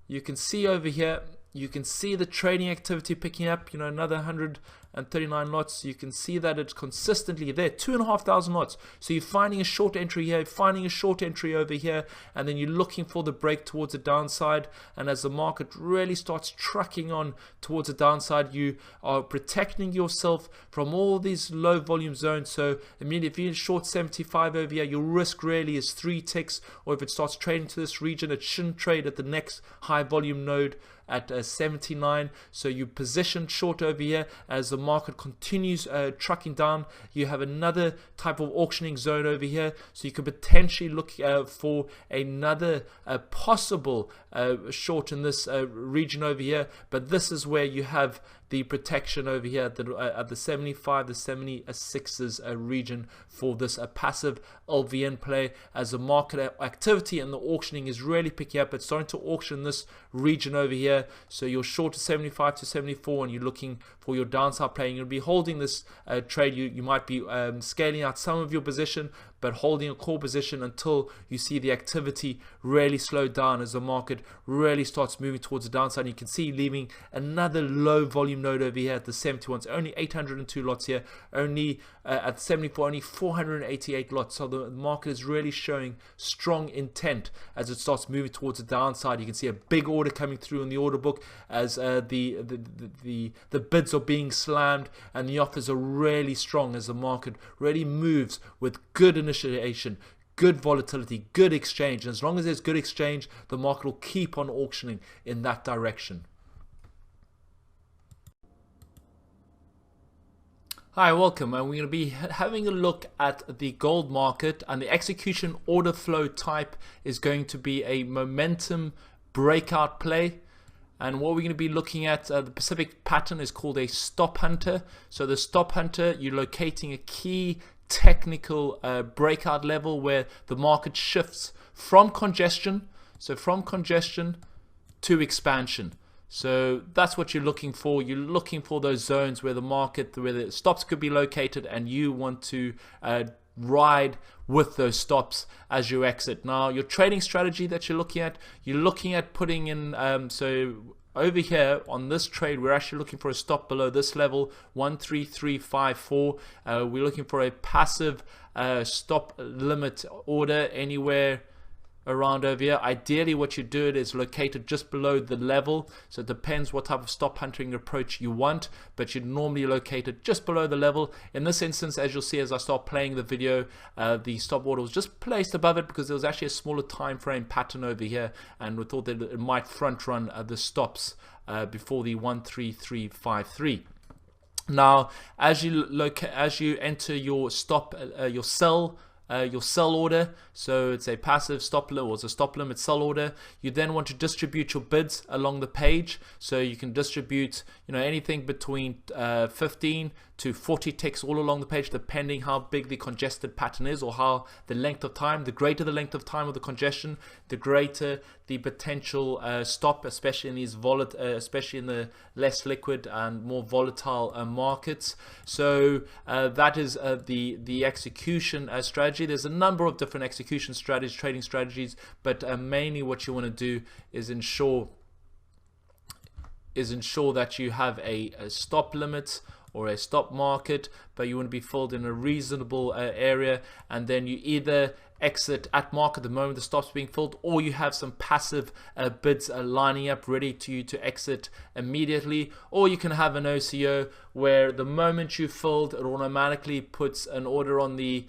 over here, you can see the trading activity picking up, another 139 lots. You can see that it's consistently there, 2,500 lots. So you're finding a short entry here, finding a short entry over here, and then you're looking for the break towards the downside. And as the market really starts trucking on towards the downside, you are protecting yourself from all these low volume zones. So I mean, if you're short 75 over here, your risk really is 3 ticks, or if it starts trading to this region, it shouldn't trade at the next high volume node at 79. So you position short over here. As the market continues trucking down, you have another type of auctioning zone over here, so you could potentially look for another possible short in this region over here. But this is where you have the protection over here at the 75, the 76s region for this passive LVN play. As the market activity and the auctioning is really picking up, it's starting to auction this region over here. So you're short to 75 to 74, and you're looking for your downside play. You'll be holding this trade. You might be scaling out some of your position, but holding a core position until you see the activity really slow down as the market really starts moving towards the downside. You can see leaving another low volume node over here at the 71s, only 802 lots here, only at 74, only 488 lots. So the market is really showing strong intent as it starts moving towards the downside. You can see a big order coming through in the order book as the bids are being slammed and the offers are really strong as the market really moves with good initiation, good volatility, good exchange. And as long as there's good exchange, the market will keep on auctioning in that direction. Hi, welcome, and we're going to be having a look at the gold market, and the execution order flow type is going to be a momentum breakout play. And what we're going to be looking at, the Pacific pattern is called a stop hunter. So the stop hunter, you're locating a key technical breakout level where the market shifts from congestion, to expansion. So that's what you're looking for. You're looking for those zones where the stops could be located, and you want to ride with those stops as you exit. Now, your trading strategy that you're looking at putting in, so over here on this trade, we're actually looking for a stop below this level, 13354. We're looking for a passive stop limit order anywhere around over here. Ideally, what you do it is located just below the level, so it depends what type of stop hunting approach you want, but you'd normally locate it just below the level. In this instance, as you'll see as I start playing the video, the stop order was just placed above it because there was actually a smaller time frame pattern over here, and we thought that it might front run the stops before the 13353. Now, as you enter your stop, your sell order, so it's a passive stop limit, or it's a stop limit sell order. You then want to distribute your bids along the page, so you can distribute, anything between 15 to 40 ticks all along the page, depending how big the congested pattern is, or how the length of time. The greater the length of time of the congestion, the greater the potential stop, especially in these especially in the less liquid and more volatile markets. So that is the execution strategy. There's a number of different execution strategies, trading strategies, but mainly what you want to do is ensure that you have a stop limit or a stop market, but you want to be filled in a reasonable area, and then you either exit at market the moment the stop's being filled, or you have some passive bids lining up ready to exit immediately, or you can have an OCO where the moment you filled, it automatically puts an order on the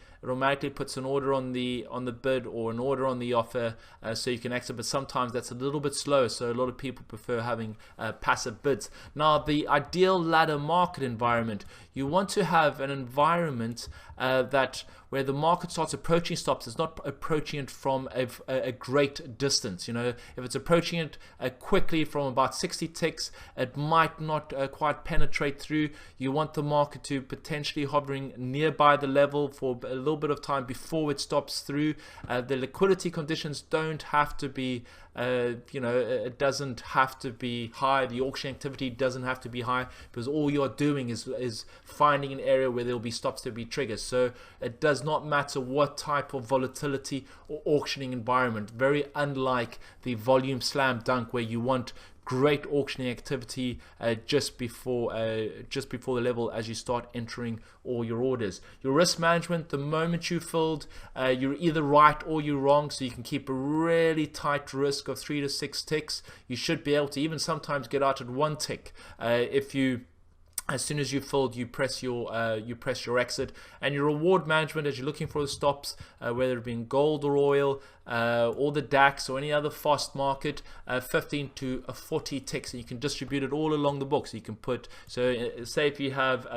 bid or an order on the offer, so you can exit. But sometimes that's a little bit slow, so a lot of people prefer having passive bids. Now, the ideal ladder market environment, you want to have an environment that where the market starts approaching stops, it's not approaching it from a great distance. If it's approaching it quickly from about 60 ticks, it might not quite penetrate through. You want the market to potentially hovering nearby the level for a little bit of time before it stops through. The liquidity conditions don't have to be it doesn't have to be high. The auction activity doesn't have to be high, because all you're doing is finding an area where there'll be stops to be triggered. So it does not matter what type of volatility or auctioning environment. Very unlike the volume slam dunk, where you want great auctioning activity just before the level as you start entering all your orders. Your risk management, the moment you filled, you're either right or you're wrong, so you can keep a really tight risk of 3 to 6 ticks. You should be able to even sometimes get out at 1 tick if you, as soon as you filled, you press your exit. And your reward management, as you're looking for the stops, whether it be in gold or oil, or the DAX or any other fast market, 15 to 40 ticks, and you can distribute it all along the book. So you can put, say if you have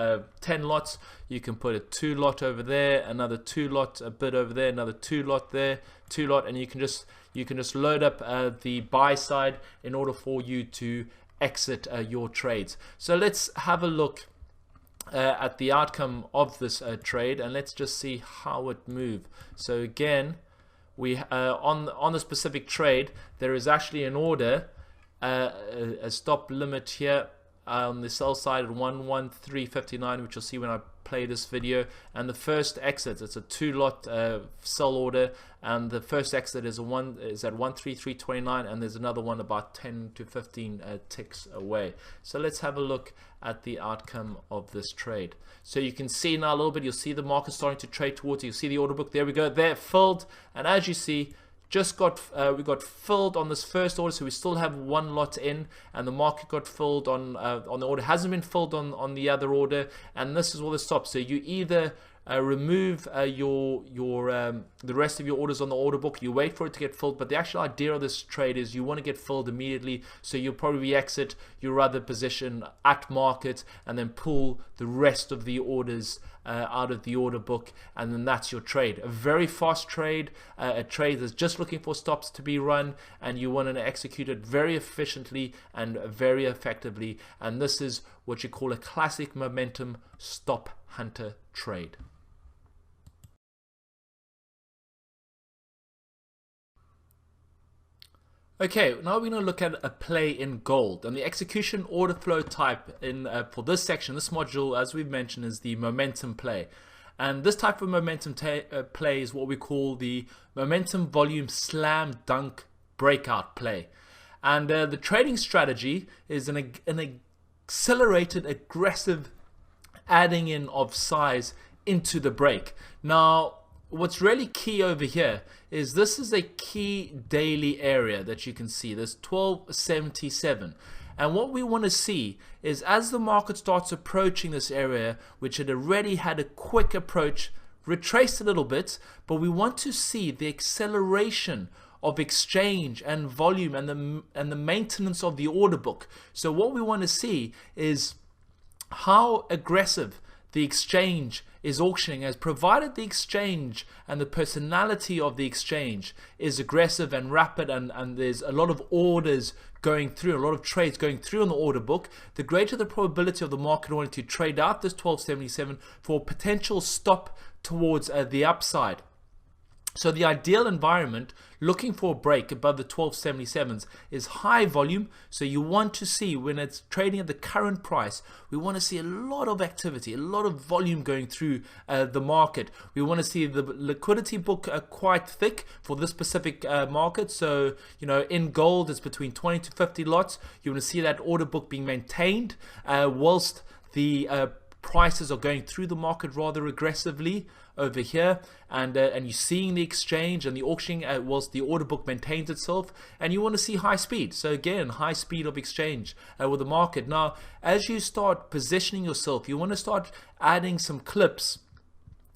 10 lots, you can put a 2 lot over there, another 2 lot, a bit over there, another 2 lot there, 2 lot, and you can just load up the buy side in order for you to exit your trades. So let's have a look at the outcome of this trade, and let's just see how it moved. So again, we on the specific trade, there is actually an order, a stop limit here on the sell side at 113.59, which you'll see when I play this video. And the first exit, it's a 2 lot sell order, and the first exit is at 133.29, and there's another one about 10 to 15 ticks away. So let's have a look at the outcome of this trade. So you can see now a little bit, you'll see the market starting to trade towards it. You see the order book, there we go, there filled, and as you see, we got filled on this first order, so we still have 1 lot in, and the market got filled on the order, hasn't been filled on the other order, and this is all the stops. So you either remove the rest of your orders on the order book, you wait for it to get filled, but the actual idea of this trade is you want to get filled immediately, so you'll probably exit your other position at market and then pull the rest of the orders out of the order book, and then that's your trade. A very fast trade, a trade that's just looking for stops to be run, and you want to execute it very efficiently and very effectively, and this is what you call a classic momentum stop hunter trade. Okay, now we're going to look at a play in gold, and the execution order flow type in for this section, this module, as we've mentioned, is the momentum play. And this type of momentum play is what we call the momentum volume slam dunk breakout play. And the trading strategy is an accelerated, aggressive adding in of size into the break. Now, what's really key over here is this is a key daily area that you can see, this 1277. And what we want to see is as the market starts approaching this area, which had already had a quick approach, retraced a little bit, but we want to see the acceleration of exchange and volume and the maintenance of the order book. So what we want to see is how aggressive the exchange is auctioning, as provided the exchange and the personality of the exchange is aggressive and rapid, and there's a lot of orders going through, a lot of trades going through on the order book, the greater the probability of the market wanting to trade out this 1277 for potential stop towards the upside. So the ideal environment, looking for a break above the 1277s, is high volume. So you want to see, when it's trading at the current price, we want to see a lot of activity, a lot of volume going through the market. We want to see the liquidity book quite thick for this specific market. So, you know, in gold, it's between 20 to 50 lots. You want to see that order book being maintained whilst the prices are going through the market rather aggressively over here, and you're seeing the exchange and the auctioning whilst the order book maintains itself, and you want to see high speed. So again, high speed of exchange with the market. Now, as you start positioning yourself, you want to start adding some clips,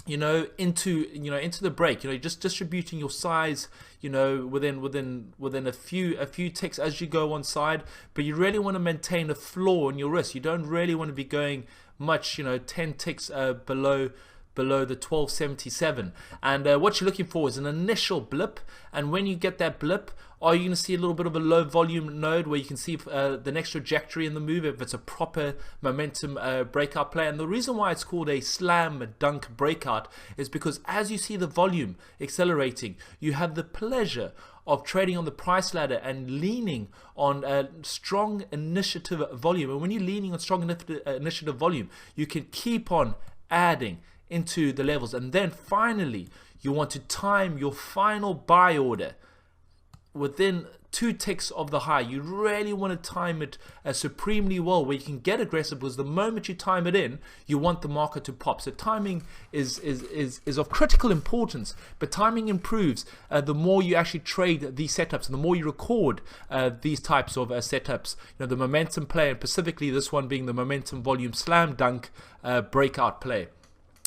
you know, into the break. You know, just distributing your size, you know, within a few ticks as you go on side, but you really want to maintain a floor on your risk. You don't really want to be going much, you know, 10 ticks below the 1277. And what you're looking for is an initial blip, and when you get that blip, are you going to see a little bit of a low volume node where you can see the next trajectory in the move if it's a proper momentum breakout play? And the reason why it's called a slam dunk breakout is because as you see the volume accelerating, you have the pleasure of trading on the price ladder and leaning on strong initiative volume. And when you're leaning on strong initiative volume, you can keep on adding into the levels, and then finally you want to time your final buy order within 2 ticks of the high. You really want to time it supremely well, where you can get aggressive, because the moment you time it in, you want the market to pop. So timing is of critical importance, but timing improves the more you actually trade these setups and the more you record these types of setups. You know, the momentum play, and specifically this one being the momentum volume slam dunk breakout play.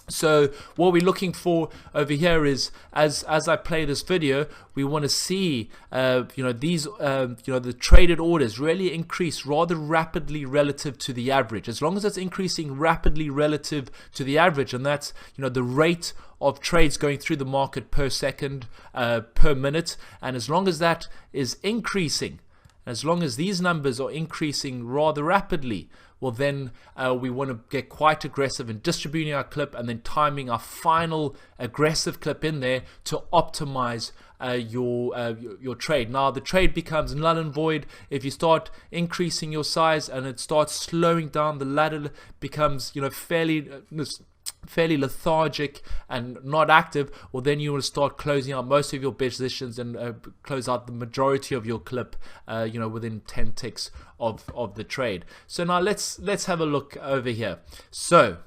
So what we're looking for over here is, as I play this video, we want to see you know, these you know, the traded orders really increase rather rapidly relative to the average. As long as it's increasing rapidly relative to the average, and that's, you know, the rate of trades going through the market per second, per minute, and as long as that is increasing, as long as these numbers are increasing rather rapidly, well then we want to get quite aggressive in distributing our clip and then timing our final aggressive clip in there to optimize your trade. Now the trade becomes null and void if you start increasing your size and it starts slowing down. The ladder becomes, you know, fairly lethargic and not active. Well, then you will start closing out most of your positions and close out the majority of your clip, you know, within 10 ticks of the trade. So now let's have a look over here. So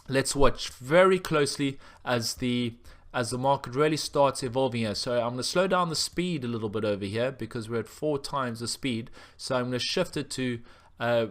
let's watch very closely as the market really starts evolving here. So I'm going to slow down the speed a little bit over here because we're at 4 times the speed. So I'm going to shift it to so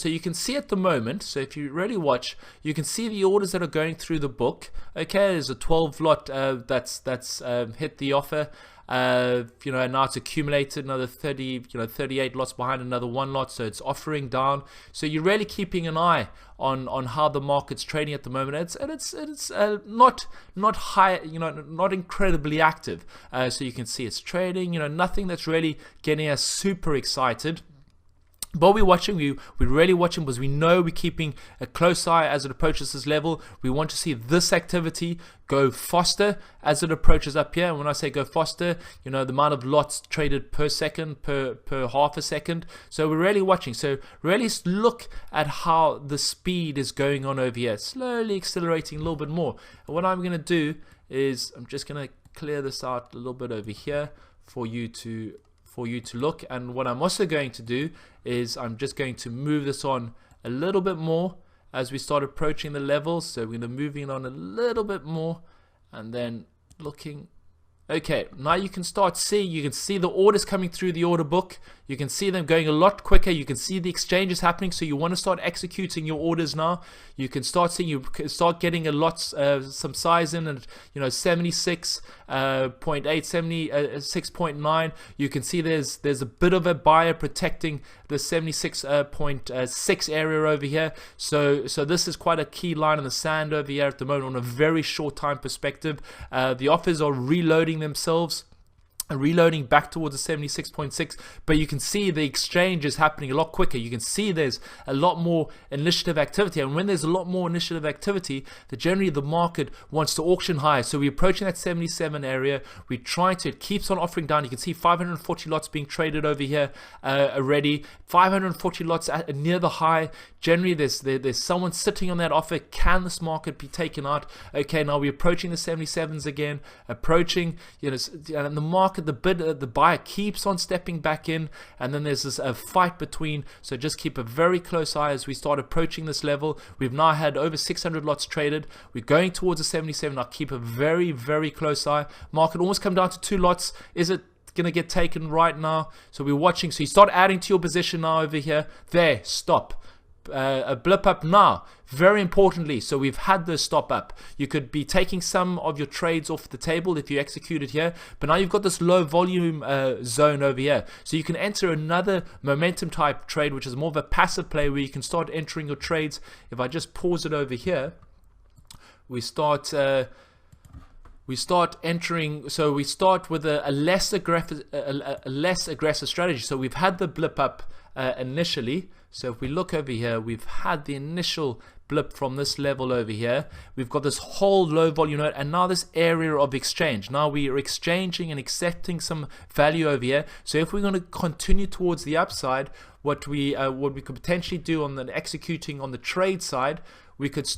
you can see at the moment. So if you really watch, you can see the orders that are going through the book. Okay, there's a 12 lot that's hit the offer. You know, and now it's accumulated another 30, you know, 38 lots behind another 1 lot, so it's offering down. So you're really keeping an eye on how the market's trading at the moment. It's not high, you know, not incredibly active. So you can see it's trading, you know, nothing that's really getting us super excited. But we're watching, we're really watching because we know we're keeping a close eye as it approaches this level. We want to see this activity go faster as it approaches up here. And when I say go faster, you know, the amount of lots traded per second, per half a second. So we're really watching. So really look at how the speed is going on over here, slowly accelerating a little bit more. And what I'm going to do is I'm just going to clear this out a little bit over here for you to for you to look. And what I'm also going to do is I'm just going to move this on a little bit more as we start approaching the levels. So we're going to move it on a little bit more and then looking. Okay, now you can start seeing, you can see the orders coming through the order book. You can see them going a lot quicker. You can see the exchanges happening. So you want to start executing your orders now. You can start seeing, you can start getting a lot, some size in, and 76.8, 76.9. You can see there's a bit of a buyer protecting the 76.6 area over here. So this is quite a key line in the sand over here at the moment on a very short time perspective. The offers are reloading themselves, reloading back towards the 76.6, but you can see the exchange is happening a lot quicker. You can see there's a lot more initiative activity, and when there's a lot more initiative activity, generally the market wants to auction higher. So we're approaching that 77 area. We're trying to, it keeps on offering down. You can see 540 lots being traded over here already, 540 lots near the high. Generally there's someone sitting on that offer. Can this market be taken out? Okay, now we're approaching the 77s again, approaching, and the market, the buyer keeps on stepping back in, and then there's this fight between. So just keep a very close eye as we start approaching this level. We've now had over 600 lots traded. We're going towards the 77. I'll keep a very, very close eye. Market almost come down to 2 lots. Is it going to get taken right now? So we're watching. So you start adding to your position now over here. There, stop. A blip up now, very importantly. So we've had the stop up. You could be taking some of your trades off the table if you execute it here, but now you've got this low volume zone over here. So you can enter another momentum type trade, which is more of a passive play where you can start entering your trades. If I just pause it over here, we start entering. So we start with a less aggressive strategy. So we've had the blip up initially. So if we look over here, we've had the initial blip from this level over here. We've got this whole low volume node, and now this area of exchange. Now we are exchanging and accepting some value over here. So if we're going to continue towards the upside, what we could potentially do on the executing on the trade side, we could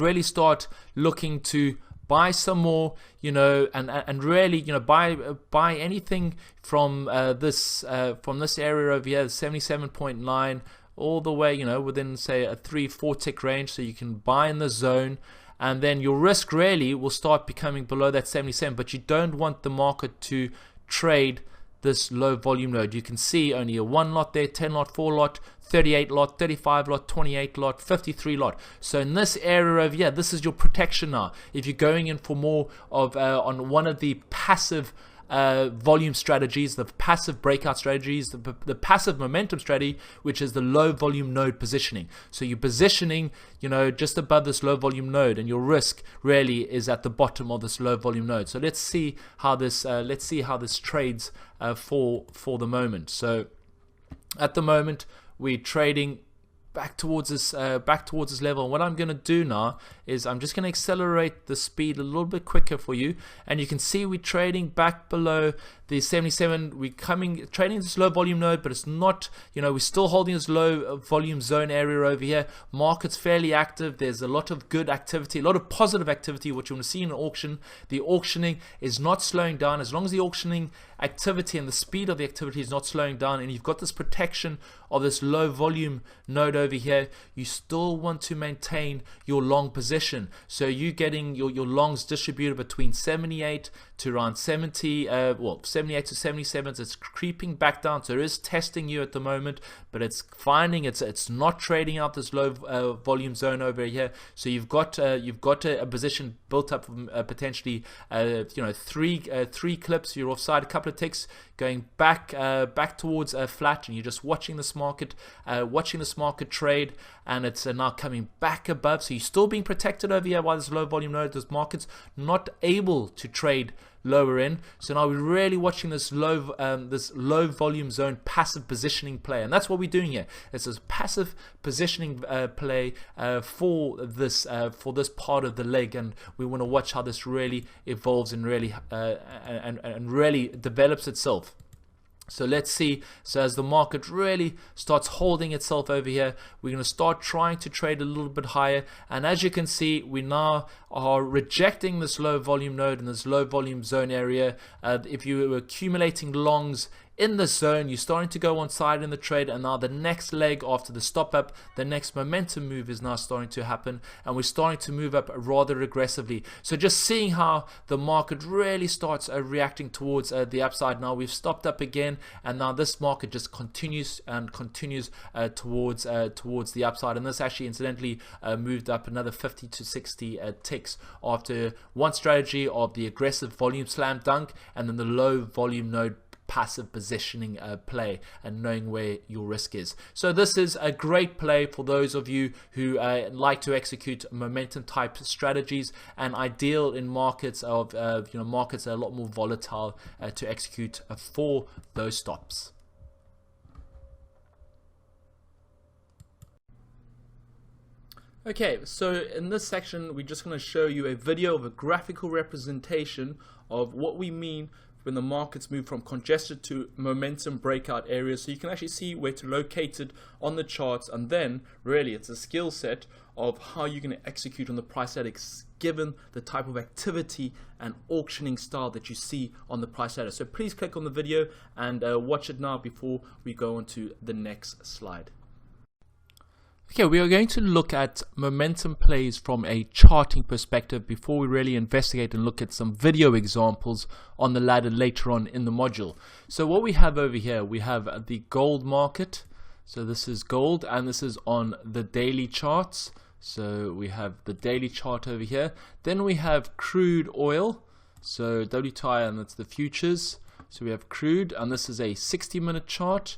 really start looking to buy some more, and really, buy anything from this area over here, 77.9, all the way, within say a 3-4 tick range. So you can buy in the zone, and then your risk really will start becoming below that 77. But you don't want the market to trade this low volume node. You can see only a 1 lot there, 10 lot, 4 lot, 38 lot, 35 lot, 28 lot, 53 lot. So in this area over here, this is your protection now. If you're going in for more of on one of the passive volume strategies, the passive breakout strategies, the passive momentum strategy, which is the low volume node positioning. So you're positioning, just above this low volume node, and your risk really is at the bottom of this low volume node. So let's see how this trades for the moment. So at the moment we're trading back towards this level. And what I'm going to do now is I'm just going to accelerate the speed a little bit quicker for you, and you can see we're trading back below the 77. We're trading this low volume node, but it's not, we're still holding this low volume zone area over here. Market's fairly active. There's a lot of good activity, a lot of positive activity. What you want to see in an auction, the auctioning is not slowing down. As long as the auctioning activity and the speed of the activity is not slowing down, and you've got this protection of this low volume node over here, you still want to maintain your long position. So you're getting your longs distributed between 78 to around 70, 78 to 77. It's creeping back down, so it is testing you at the moment, but it's finding it's not trading out this low volume zone over here. So you've got a position built up from potentially three clips. You're offside a couple of ticks, going back towards flat, and you're just watching this market trade, and it's now coming back above. So you're still being protected over here by this low volume node. This market's not able to trade lower in. So now we're really watching this low volume zone passive positioning play, and that's what we're doing here. It's a passive positioning play for this part of the leg, and we want to watch how this really evolves and really and really develops itself. So let's see. So as the market really starts holding itself over here, we're going to start trying to trade a little bit higher. And as you can see, we now are rejecting this low volume node and this low volume zone area. If you were accumulating longs in the zone, you're starting to go one side in the trade, and now the next leg after the stop up, the next momentum move is now starting to happen, and we're starting to move up rather aggressively. So just seeing how the market really starts reacting towards the upside. Now we've stopped up again, and now this market just continues and continues towards the upside. And this actually incidentally moved up another 50 to 60 ticks after one strategy of the aggressive volume slam dunk and then the low volume node passive positioning play and knowing where your risk is. So this is a great play for those of you who like to execute momentum type strategies, and ideal in markets of markets that are a lot more volatile to execute for those stops. Okay, so in this section we're just going to show you a video of a graphical representation of what we mean when the markets move from congested to momentum breakout areas, so you can actually see where to locate it on the charts, and then really it's a skill set of how you're going to execute on the price ladder given the type of activity and auctioning style that you see on the price ladder. So please click on the video and watch it now before we go on to the next slide. Okay, we are going to look at momentum plays from a charting perspective before we really investigate and look at some video examples on the ladder later on in the module. So what we have over here, we have the gold market. So this is gold, and this is on the daily charts. So we have the daily chart over here. Then we have crude oil, so WTI, and that's the futures. So we have crude, and this is a 60-minute chart.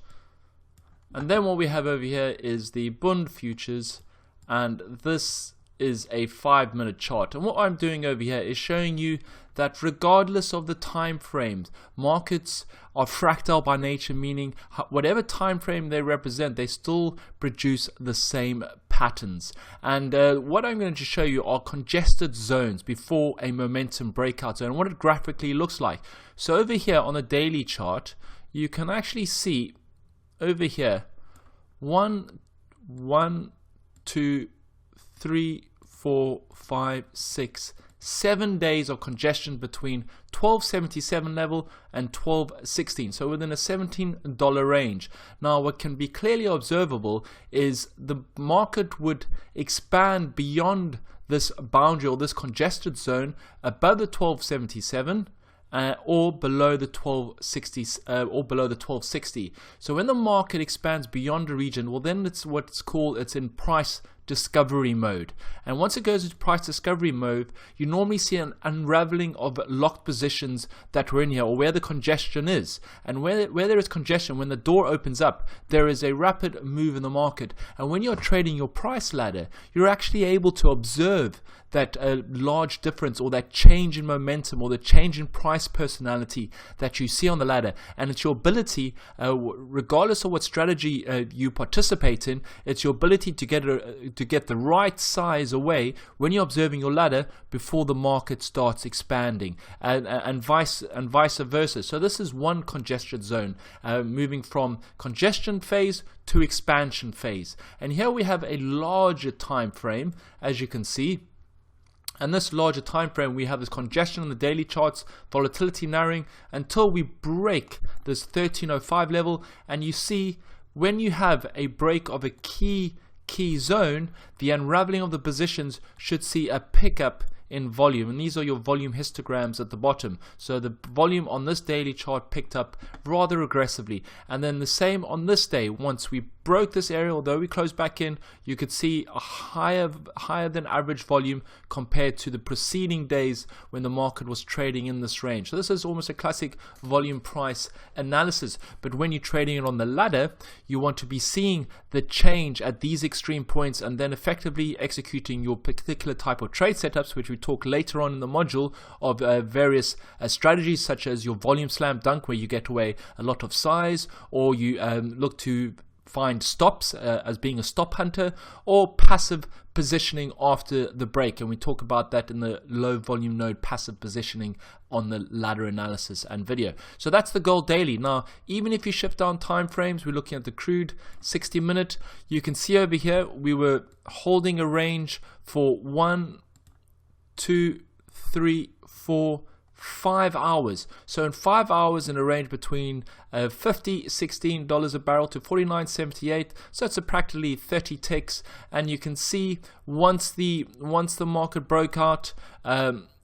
And then what we have over here is the Bund futures, and this is a 5-minute chart. And what I'm doing over here is showing you that regardless of the time frames, markets are fractal by nature, meaning whatever time frame they represent, they still produce the same patterns. And what I'm going to show you are congested zones before a momentum breakout zone, and what it graphically looks like. So over here on the daily chart, you can actually see over here 1, 2, 3, 4, 5, 6, 7 days of congestion between 1277 level and 1216, so within a $17 range. Now what can be clearly observable is the market would expand beyond this boundary or this congested zone above the 1277 or below the 1260. So when the market expands beyond a region, well, then it's what's called, it's in price discovery mode. And once it goes into price discovery mode, you normally see an unraveling of locked positions that were in here, or where the congestion is. And where there is congestion, when the door opens up, there is a rapid move in the market. And when you're trading your price ladder, you're actually able to observe that large difference, or that change in momentum, or the change in price personality that you see on the ladder. And it's your ability, regardless of what strategy you participate in, it's your ability to get the right size away when you're observing your ladder before the market starts expanding, and vice versa. So this is one congestion zone, moving from congestion phase to expansion phase. And here we have a larger time frame, as you can see. And this larger time frame, we have this congestion on the daily charts, volatility narrowing until we break this 1305 level. And you see, when you have a break of a key zone, the unraveling of the positions should see a pickup in volume, and these are your volume histograms at the bottom. So the volume on this daily chart picked up rather aggressively, and then the same on this day. Once we broke this area, although we closed back in, you could see a higher than average volume compared to the preceding days when the market was trading in this range. So this is almost a classic volume price analysis, but when you're trading it on the ladder, you want to be seeing the change at these extreme points and then effectively executing your particular type of trade setups, which we talk later on in the module, of various strategies, such as your volume slam dunk, where you get away a lot of size, or you look to find stops as being a stop hunter, or passive positioning after the break, and we talk about that in the low volume node passive positioning on the ladder analysis and video. So that's the gold daily. Now, even if you shift down time frames, we're looking at the crude 60-minute. You can see over here we were holding a range for 1, 2, 3, 4, 5 hours. So in 5 hours, in a range between $16 a barrel to $49.78. So it's a practically 30 ticks. And you can see once the market broke out,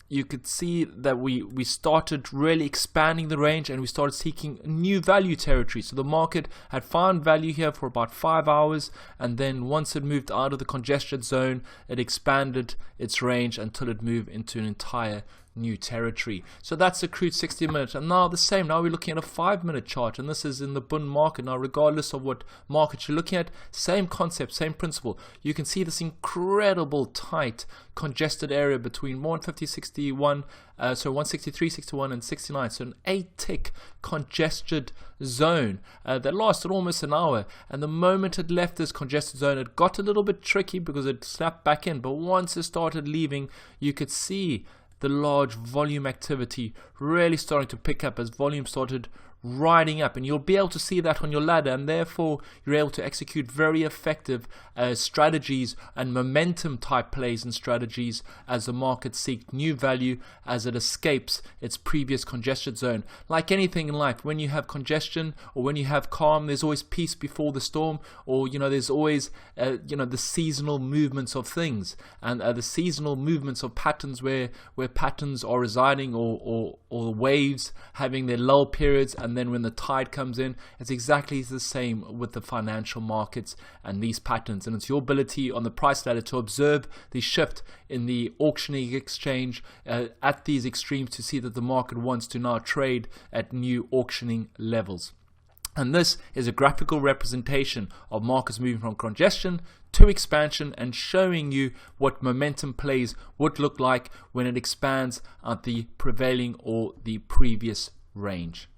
you could see that we started really expanding the range, and we started seeking new value territory. So the market had found value here for about 5 hours, and then once it moved out of the congestion zone, it expanded its range until it moved into an entire new territory. So that's the crude 60-minute. And now the same, now we're looking at a 5-minute chart, and this is in the Bund market. Now, regardless of what market you're looking at, same concept, same principle. You can see this incredible tight congested area between 150.61, so 163.61 and 69, so an 8-tick congested zone that lasted almost an hour. And the moment it left this congested zone, it got a little bit tricky because it snapped back in, but once it started leaving, you could see the large volume activity really starting to pick up as volume started riding up, and you'll be able to see that on your ladder, and therefore you're able to execute very effective strategies and momentum type plays and strategies as the market seeks new value as it escapes its previous congestion zone. Like anything in life, when you have congestion or when you have calm, there's always peace before the storm, or there's always the seasonal movements of things, and the seasonal movements of patterns where patterns are residing, or waves having their lull periods, and then when the tide comes in, it's exactly the same with the financial markets and these patterns. And it's your ability on the price ladder to observe the shift in the auctioning exchange at these extremes to see that the market wants to now trade at new auctioning levels. And this is a graphical representation of markets moving from congestion to expansion, and showing you what momentum plays would look like when it expands at the prevailing or the previous range.